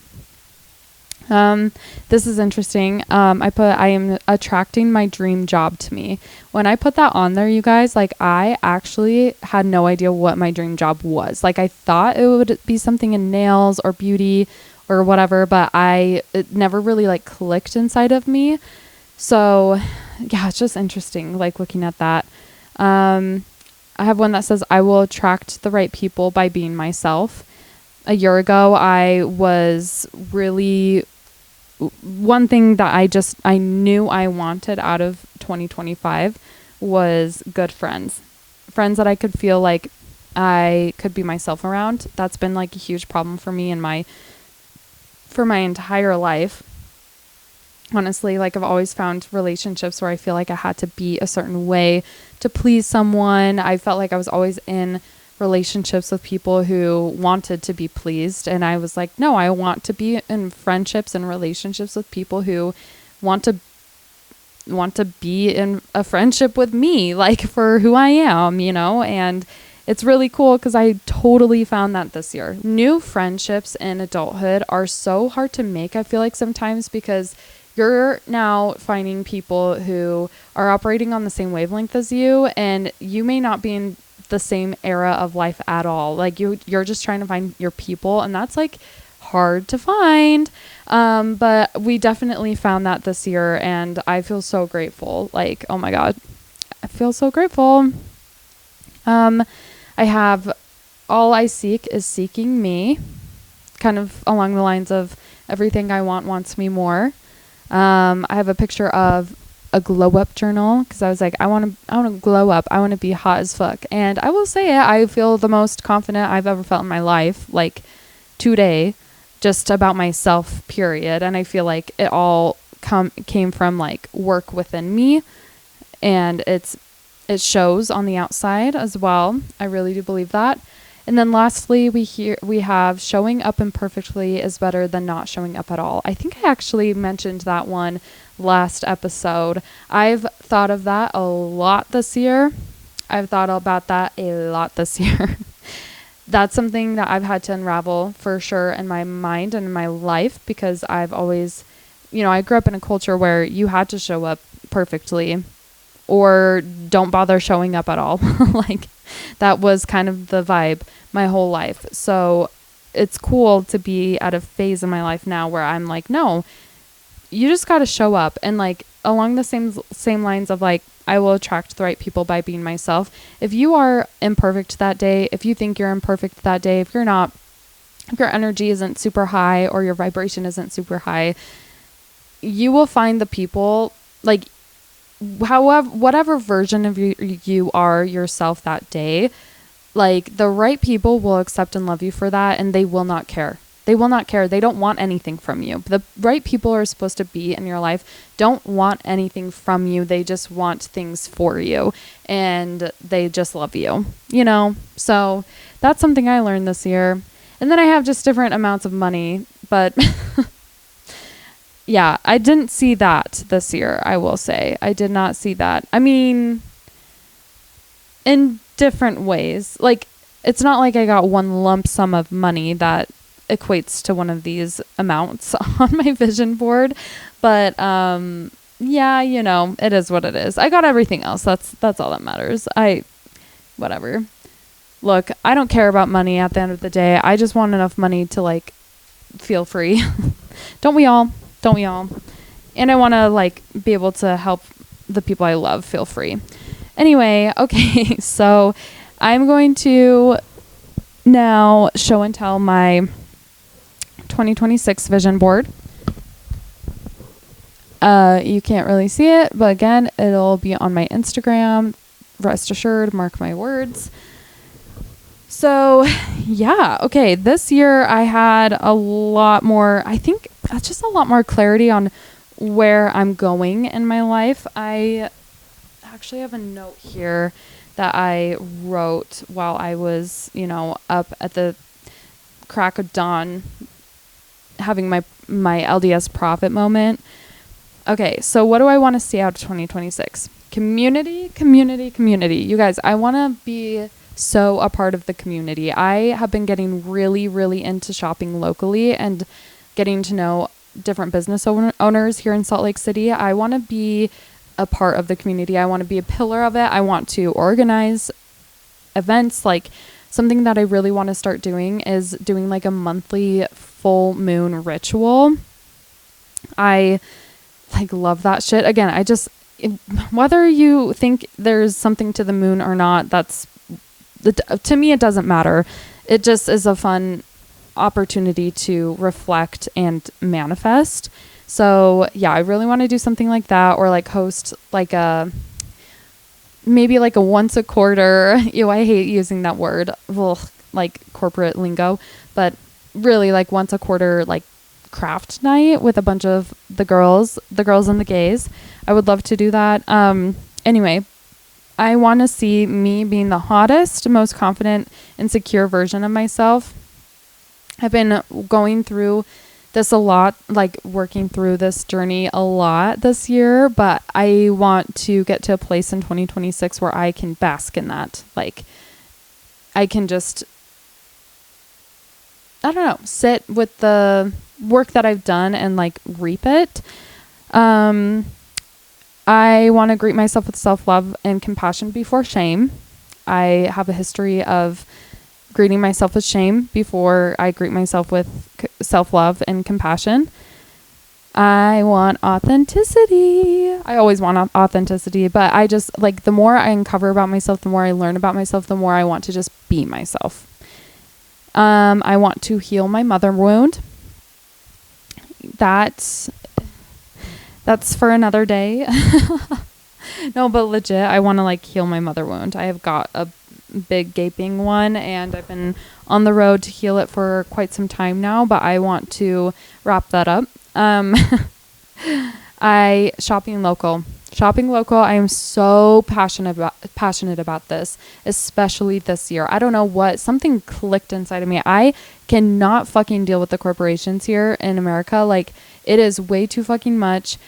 This is interesting. I am attracting my dream job to me. When I put that on there, you guys, like I actually had no idea what my dream job was. Like I thought it would be something in nails or beauty or whatever, but it never really like clicked inside of me. So yeah, it's just interesting, like looking at that. I have one that says, I will attract the right people by being myself. A year ago, I was really, one thing that I knew I wanted out of 2025 was good friends. Friends that I could feel like I could be myself around. That's been like a huge problem for me for my entire life. Honestly, like I've always found relationships where I feel like I had to be a certain way to please someone. I felt like I was always in relationships with people who wanted to be pleased. And I was like, no, I want to be in friendships and relationships with people who want to be in a friendship with me, like for who I am, you know? And it's really cool because I totally found that this year. New friendships in adulthood are so hard to make, I feel like sometimes, because you're now finding people who are operating on the same wavelength as you, and you may not be in the same era of life at all. Like you're just trying to find your people, and that's like hard to find. But we definitely found that this year, and I feel so grateful. Like, oh my God, I feel so grateful. I have all I seek is seeking me, kind of along the lines of everything I want wants me more. I have a picture of a glow up journal because I was like, I want to glow up. I want to be hot as fuck. And I will say it, I feel the most confident I've ever felt in my life, like today, just about myself, period. And I feel like it all came from like work within me, and it shows on the outside as well. I really do believe that. And then lastly, we have showing up imperfectly is better than not showing up at all. I think I actually mentioned that one last episode. I've thought of that a lot this year. I've thought about that a lot this year. That's something that I've had to unravel for sure in my mind and in my life, because I've always, I grew up in a culture where you had to show up perfectly or don't bother showing up at all. Like, that was kind of the vibe my whole life. So it's cool to be at a phase in my life now where I'm like, no, you just got to show up. And like, along the same lines of like, I will attract the right people by being myself. If you are imperfect that day, if you think you're imperfect that day, if you're not, if your energy isn't super high or your vibration isn't super high, you will find the people, like, however, whatever version of you are yourself that day, like, the right people will accept and love you for that, and they will not care. They will not care. They don't want anything from you. The right people are supposed to be in your life don't want anything from you. They just want things for you, and they just love you, So that's something I learned this year. And then I have just different amounts of money, but yeah, I didn't see that this year, I will say. I did not see that. I mean, in different ways. Like, it's not like I got one lump sum of money that equates to one of these amounts on my vision board. But, yeah, it is what it is. I got everything else. That's all that matters. Whatever. Look, I don't care about money at the end of the day. I just want enough money to, like, feel free. Don't we all? Don't we all? And I want to, like, be able to help the people I love feel free. Anyway, okay, so I'm going to now show and tell my 2026 vision board. You can't really see it, but again, it'll be on my Instagram. Rest assured, mark my words. So, yeah, okay, this year I had a lot more, I think that's just a lot more clarity on where I'm going in my life. I actually have a note here that I wrote while I was, up at the crack of dawn having my LDS prophet moment. Okay, so what do I want to see out of 2026? Community. You guys, I want to be so a part of the community. I have been getting really, really into shopping locally and getting to know different business owners here in Salt Lake City. I want to be a part of the community. I want to be a pillar of it. I want to organize events. Like, something that I really want to start doing is doing like a monthly full moon ritual. I like love that shit. Again, whether you think there's something to the moon or not, to me, it doesn't matter. It just is a fun opportunity to reflect and manifest. So yeah, I really want to do something like that, or like host like maybe like a once a quarter, I hate using that word, like corporate lingo, but really like once a quarter, like craft night with a bunch of the girls and the gays. I would love to do that. Anyway, I want to see me being the hottest, most confident and secure version of myself. I've been going through this a lot, like working through this journey a lot this year, but I want to get to a place in 2026 where I can bask in that. Like, I can just, I don't know, sit with the work that I've done and like reap it. I want to greet myself with self-love and compassion before shame. I have a history of greeting myself with shame before I greet myself with self-love and compassion. I want authenticity. I always want authenticity, but I just like, the more I uncover about myself, the more I learn about myself, the more I want to just be myself. I want to heal my mother wound. That's for another day. No, but legit, I want to like heal my mother wound. I have got a big gaping one, and I've been on the road to heal it for quite some time now, but I want to wrap that up. Shopping local. I am so passionate about this, especially this year. I don't know what, something clicked inside of me. I cannot fucking deal with the corporations here in America. Like, it is way too fucking much.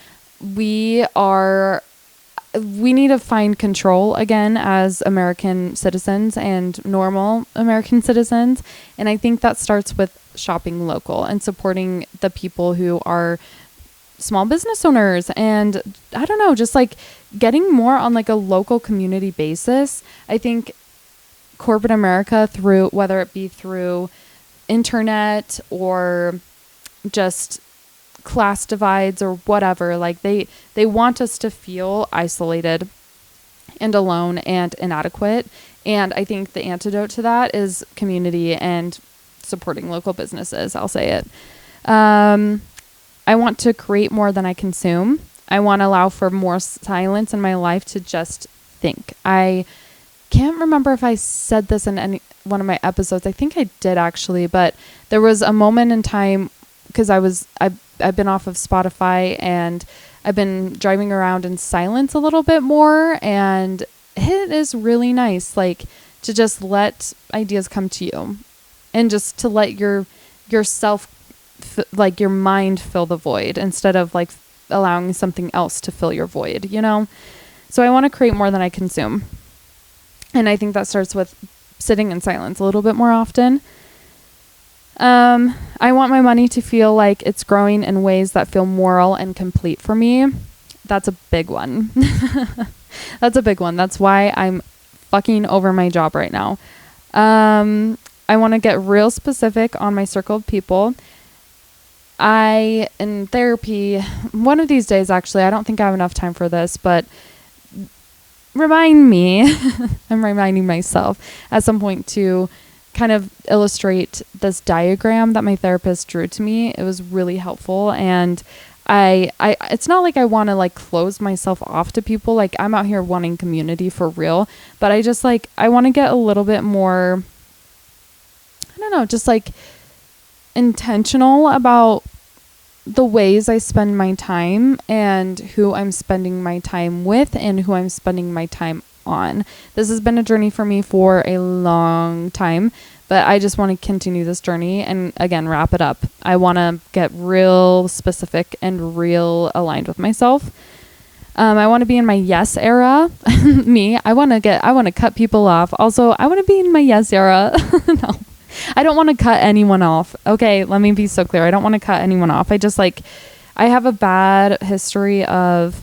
we need to find control again as American citizens and normal American citizens. And I think that starts with shopping local and supporting the people who are small business owners. And I don't know, just like getting more on like a local community basis. I think corporate America, through whether it be through internet or just class divides or whatever, like they want us to feel isolated and alone and inadequate. And I think the antidote to that is community and supporting local businesses. I'll say it. I want to create more than I consume. I want to allow for more silence in my life to just think. I can't remember if I said this in any one of my episodes. I think I did actually, but there was a moment in time because I've been off of Spotify and I've been driving around in silence a little bit more, and it is really nice, like to just let ideas come to you and just to let yourself like your mind fill the void instead of like allowing something else to fill your void, you know? So I want to create more than I consume. And I think that starts with sitting in silence a little bit more often. I want my money to feel like it's growing in ways that feel moral and complete for me. That's a big one. That's a big one. That's why I'm fucking over my job right now. I want to get real specific on my circle of people. In therapy, one of these days, actually, I don't think I have enough time for this, but remind me, I'm reminding myself at some point to kind of illustrate this diagram that my therapist drew to me. It was really helpful. And I it's not like I want to like close myself off to people. Like I'm out here wanting community for real, but I just like, I want to get a little bit more, I don't know, just like intentional about the ways I spend my time and who I'm spending my time with and who I'm spending my time on. This has been a journey for me for a long time, but I just want to continue this journey and again, wrap it up. I want to get real specific and real aligned with myself. I want to be in my yes era. I want to cut people off. Also, I want to be in my yes era. No. I don't want to cut anyone off. Okay, let me be so clear. I don't want to cut anyone off. I have a bad history of,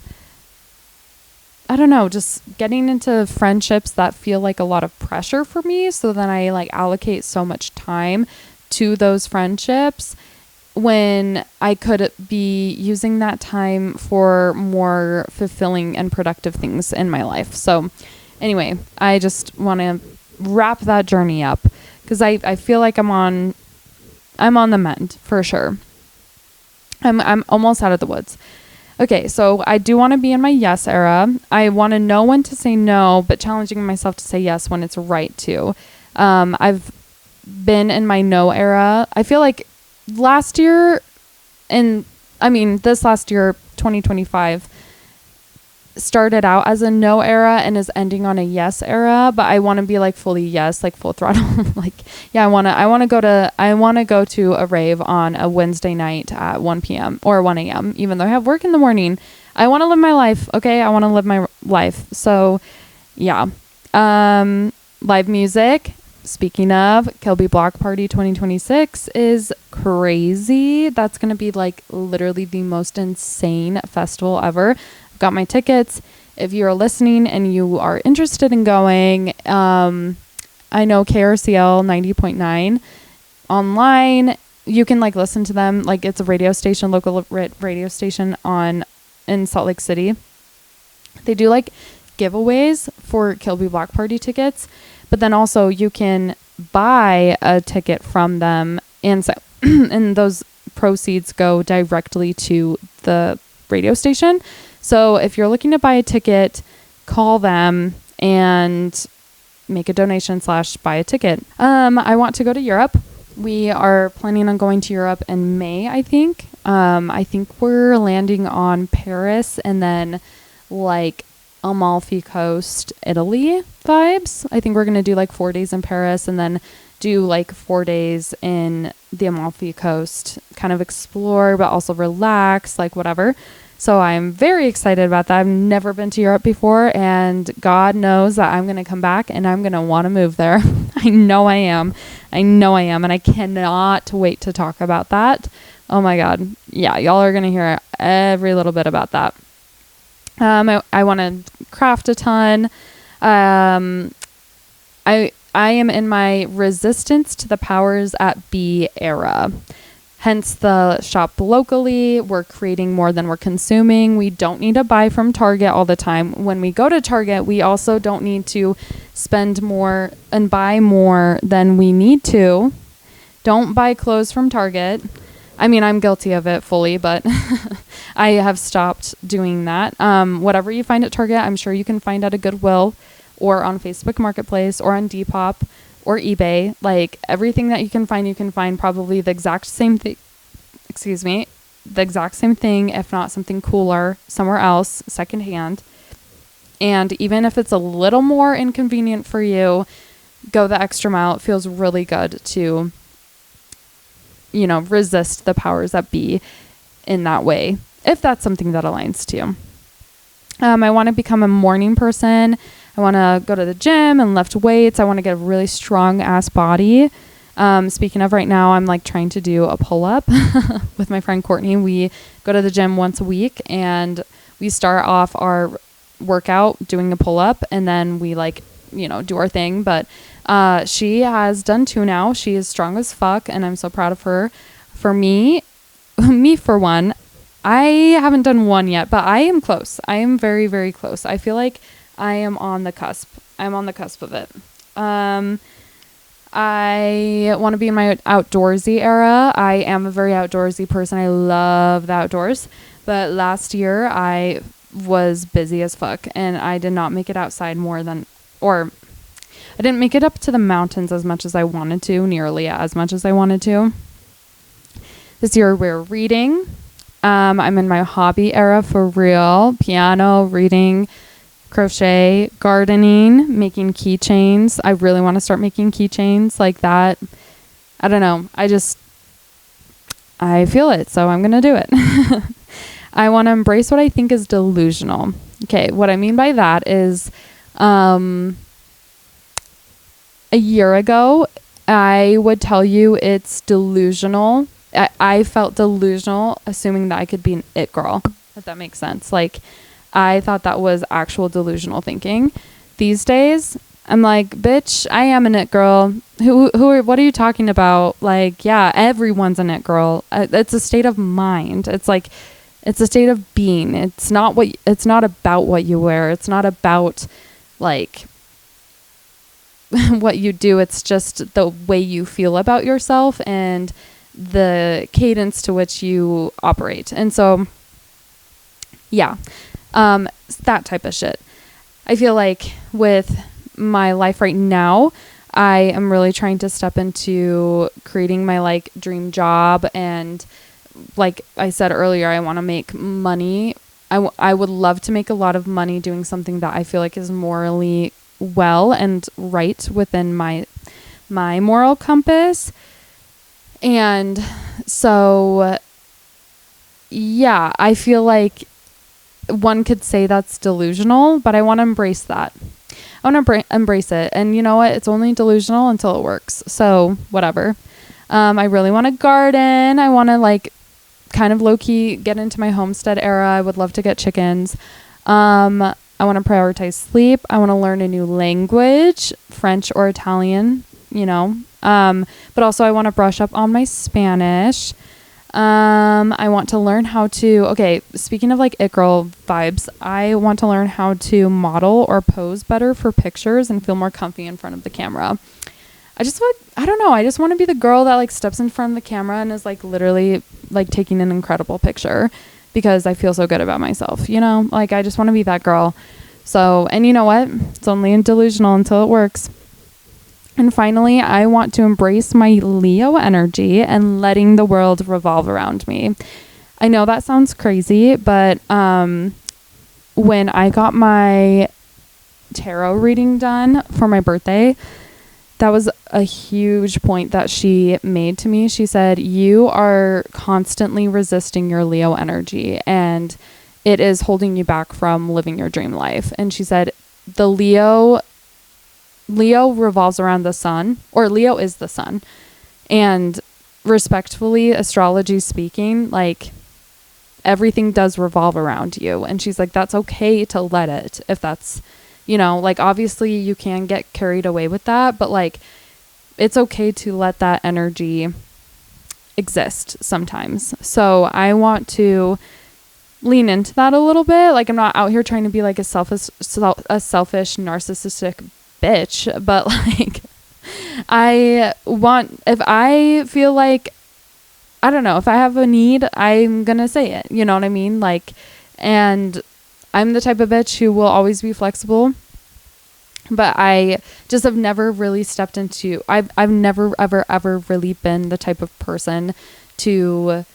I don't know, just getting into friendships that feel like a lot of pressure for me. So then I like allocate so much time to those friendships when I could be using that time for more fulfilling and productive things in my life. So anyway, I just want to wrap that journey up because I feel like I'm on the mend for sure. I'm almost out of the woods. Okay, so I do want to be in my yes era. I want to know when to say no, but challenging myself to say yes when it's right too. I've been in my no era. I feel like this last year, 2025, started out as a no era and is ending on a yes era, but I want to be like fully yes, like full throttle. Like, yeah, I want to go to a rave on a Wednesday night at 1 p.m. or 1 a.m. even though I have work in the morning. I want to live my life. Okay. I want to live my life. So yeah. Live music. Speaking of, Kilby Block Party 2026 is crazy. That's going to be like literally the most insane festival ever. Got my tickets. If you're listening and you are interested in going, I know KRCL 90.9 online. You can like listen to them. Like it's a radio station, local radio station in Salt Lake City. They do like giveaways for Kilby Block Party tickets, but then also you can buy a ticket from them, and so and those proceeds go directly to the radio station. So if you're looking to buy a ticket, call them and make a donation / buy a ticket. I want to go to Europe. We are planning on going to Europe in May, I think. I think we're landing on Paris and then like Amalfi Coast, Italy vibes. I think we're going to do like 4 days in Paris and then do like 4 days in the Amalfi Coast, kind of explore, but also relax, like whatever. So I'm very excited about that. I've never been to Europe before, and God knows that I'm going to come back and I'm going to want to move there. I know I am. And I cannot wait to talk about that. Oh my God. Yeah, y'all are going to hear every little bit about that. I want to craft a ton. I am in my resistance to the powers at be era. Hence the shop locally. We're creating more than we're consuming. We don't need to buy from Target all the time. When we go to Target, we also don't need to spend more and buy more than we need to. Don't buy clothes from Target. I mean, I'm guilty of it fully, but I have stopped doing that. Whatever you find at Target, I'm sure you can find at a Goodwill or on Facebook Marketplace or on Depop or eBay. Like everything that you can find probably the exact same thing. The exact same thing, if not something cooler somewhere else, secondhand. And even if it's a little more inconvenient for you, go the extra mile. It feels really good to, resist the powers that be in that way, if that's something that aligns to you. I want to become a morning person. I want to go to the gym and lift weights. I want to get a really strong ass body. Speaking of right now, I'm like trying to do a pull-up with my friend Courtney. We go to the gym once a week and we start off our workout doing a pull-up, and then we do our thing. But she has done 2 now. She is strong as fuck, and I'm so proud of her. For me for one, I haven't done 1 yet, but I am close. I am very, very close. I feel like I am on the cusp. I'm on the cusp of it. I want to be in my outdoorsy era. I am a very outdoorsy person. I love the outdoors. But last year I was busy as fuck, and I did not make it outside I didn't make it up to the mountains as much as I wanted to, nearly as much as I wanted to. This year we're reading. I'm in my hobby era for real. Piano, reading, crochet, gardening, making keychains. I really want to start making keychains like that. I don't know. I feel it, so I'm going to do it. I want to embrace what I think is delusional. Okay, what I mean by that is a year ago, I would tell you it's delusional. I felt delusional assuming that I could be an it girl, if that makes sense. Like, I thought that was actual delusional thinking. These days, I'm like, bitch, I am an it girl. What are you talking about? Like, yeah, everyone's an it girl. It's a state of mind. It's like, it's a state of being. It's not about what you wear. It's not about like what you do. It's just the way you feel about yourself and the cadence to which you operate. And so, yeah, that type of shit. I feel like with my life right now, I am really trying to step into creating my like dream job. And like I said earlier, I want to make money. I would love to make a lot of money doing something that I feel like is morally well and right within my moral compass. And so, yeah, I feel like one could say that's delusional, but I want to embrace that. I want to embrace it. And you know what? It's only delusional until it works. So whatever. I really want to garden. I want to like kind of low key get into my homestead era. I would love to get chickens. I want to prioritize sleep. I want to learn a new language, French or Italian, but also I want to brush up on my Spanish. I want to learn how to, speaking of like it girl vibes, I want to learn how to model or pose better for pictures and feel more comfy in front of the camera. I just want to be the girl that like steps in front of the camera and is like literally like taking an incredible picture because I feel so good about myself, like I just want to be that girl. So, and you know what? It's only delusional until it works. And finally, I want to embrace my Leo energy and letting the world revolve around me. I know that sounds crazy, but when I got my tarot reading done for my birthday, that was a huge point that she made to me. She said, you are constantly resisting your Leo energy, and it is holding you back from living your dream life. And she said, the Leo revolves around the sun, or Leo is the sun. And respectfully, astrology speaking, like, everything does revolve around you. And she's like, that's okay to let it, if that's, you know, like, obviously you can get carried away with that, but like, it's okay to let that energy exist sometimes. So I want to lean into that a little bit. Like, I'm not out here trying to be like a selfish narcissistic bitch, but like, if I feel like, I don't know, if I have a need, I'm gonna say it, you know what I mean? Like, and I'm the type of bitch who will always be flexible, but I just have never really stepped into, I've never ever really been the type of person to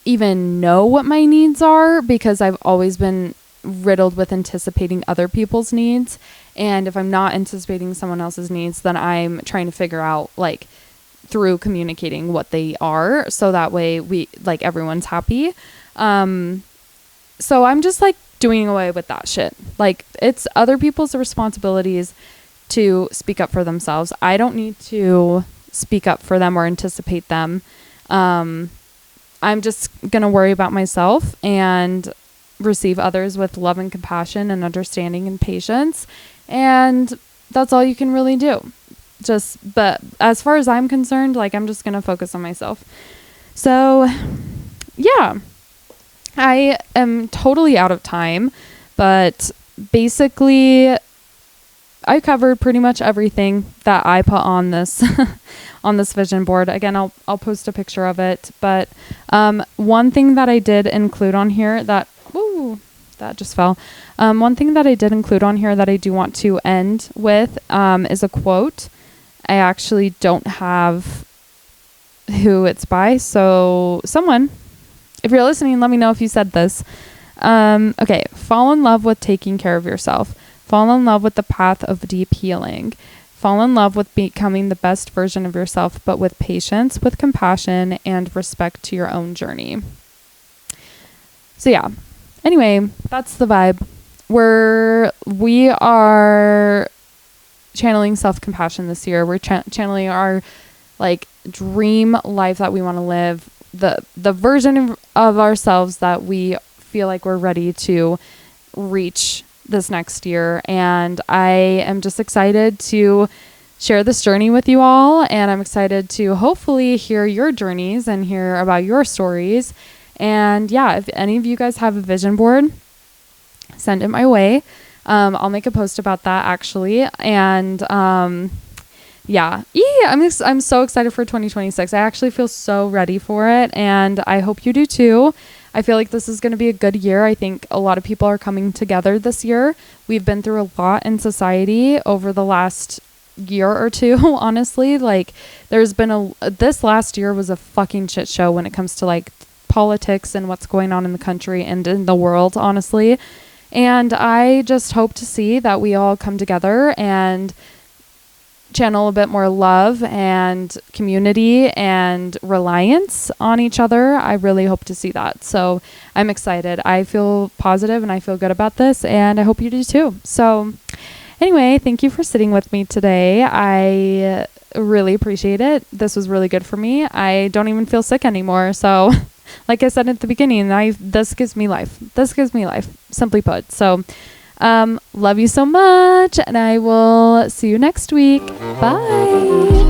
even know what my needs are, because I've always been riddled with anticipating other people's needs. And if I'm not anticipating someone else's needs, then I'm trying to figure out, like, through communicating what they are, so that way we, like, everyone's happy. So I'm just like doing away with that shit. Like, it's other people's responsibilities to speak up for themselves. I don't need to speak up for them or anticipate them. I'm just gonna worry about myself and receive others with love and compassion and understanding and patience, and that's all you can really do. But as far as I'm concerned, like, I'm just gonna focus on myself. So yeah, I am totally out of time, but basically I covered pretty much everything that I put on this on this vision board. Again, I'll post a picture of it, but one thing that I did include on here that just fell. One thing that I did include on here that I do want to end with is a quote. I actually don't have who it's by, so someone, if you're listening, let me know if you said this. Okay, fall in love with taking care of yourself. Fall in love with the path of deep healing. Fall in love with becoming the best version of yourself, but with patience, with compassion, and respect to your own journey. So yeah, anyway, that's the vibe. We are channeling self-compassion this year. We're channeling our, like, dream life that we want to live, the version of ourselves that we feel like we're ready to reach this next year. And I am just excited to share this journey with you all, and I'm excited to hopefully hear your journeys and hear about your stories. And yeah, if any of you guys have a vision board, send it my way. I'll make a post about that, actually. And yeah, I'm so excited for 2026. I actually feel so ready for it, and I hope you do too. I feel like this is going to be a good year. I think a lot of people are coming together this year. We've been through a lot in society over the last year or two, honestly. Like, there's been this last year was a fucking shit show when it comes to, like, politics and what's going on in the country and in the world, honestly. And I just hope to see that we all come together and channel a bit more love and community and reliance on each other. I really hope to see that. So I'm excited. I feel positive and I feel good about this, and I hope you do too. So anyway, thank you for sitting with me today. I really appreciate it. This was really good for me. I don't even feel sick anymore. So like I said at the beginning, this gives me life. This gives me life, simply put. So love you so much, and I will see you next week. Bye.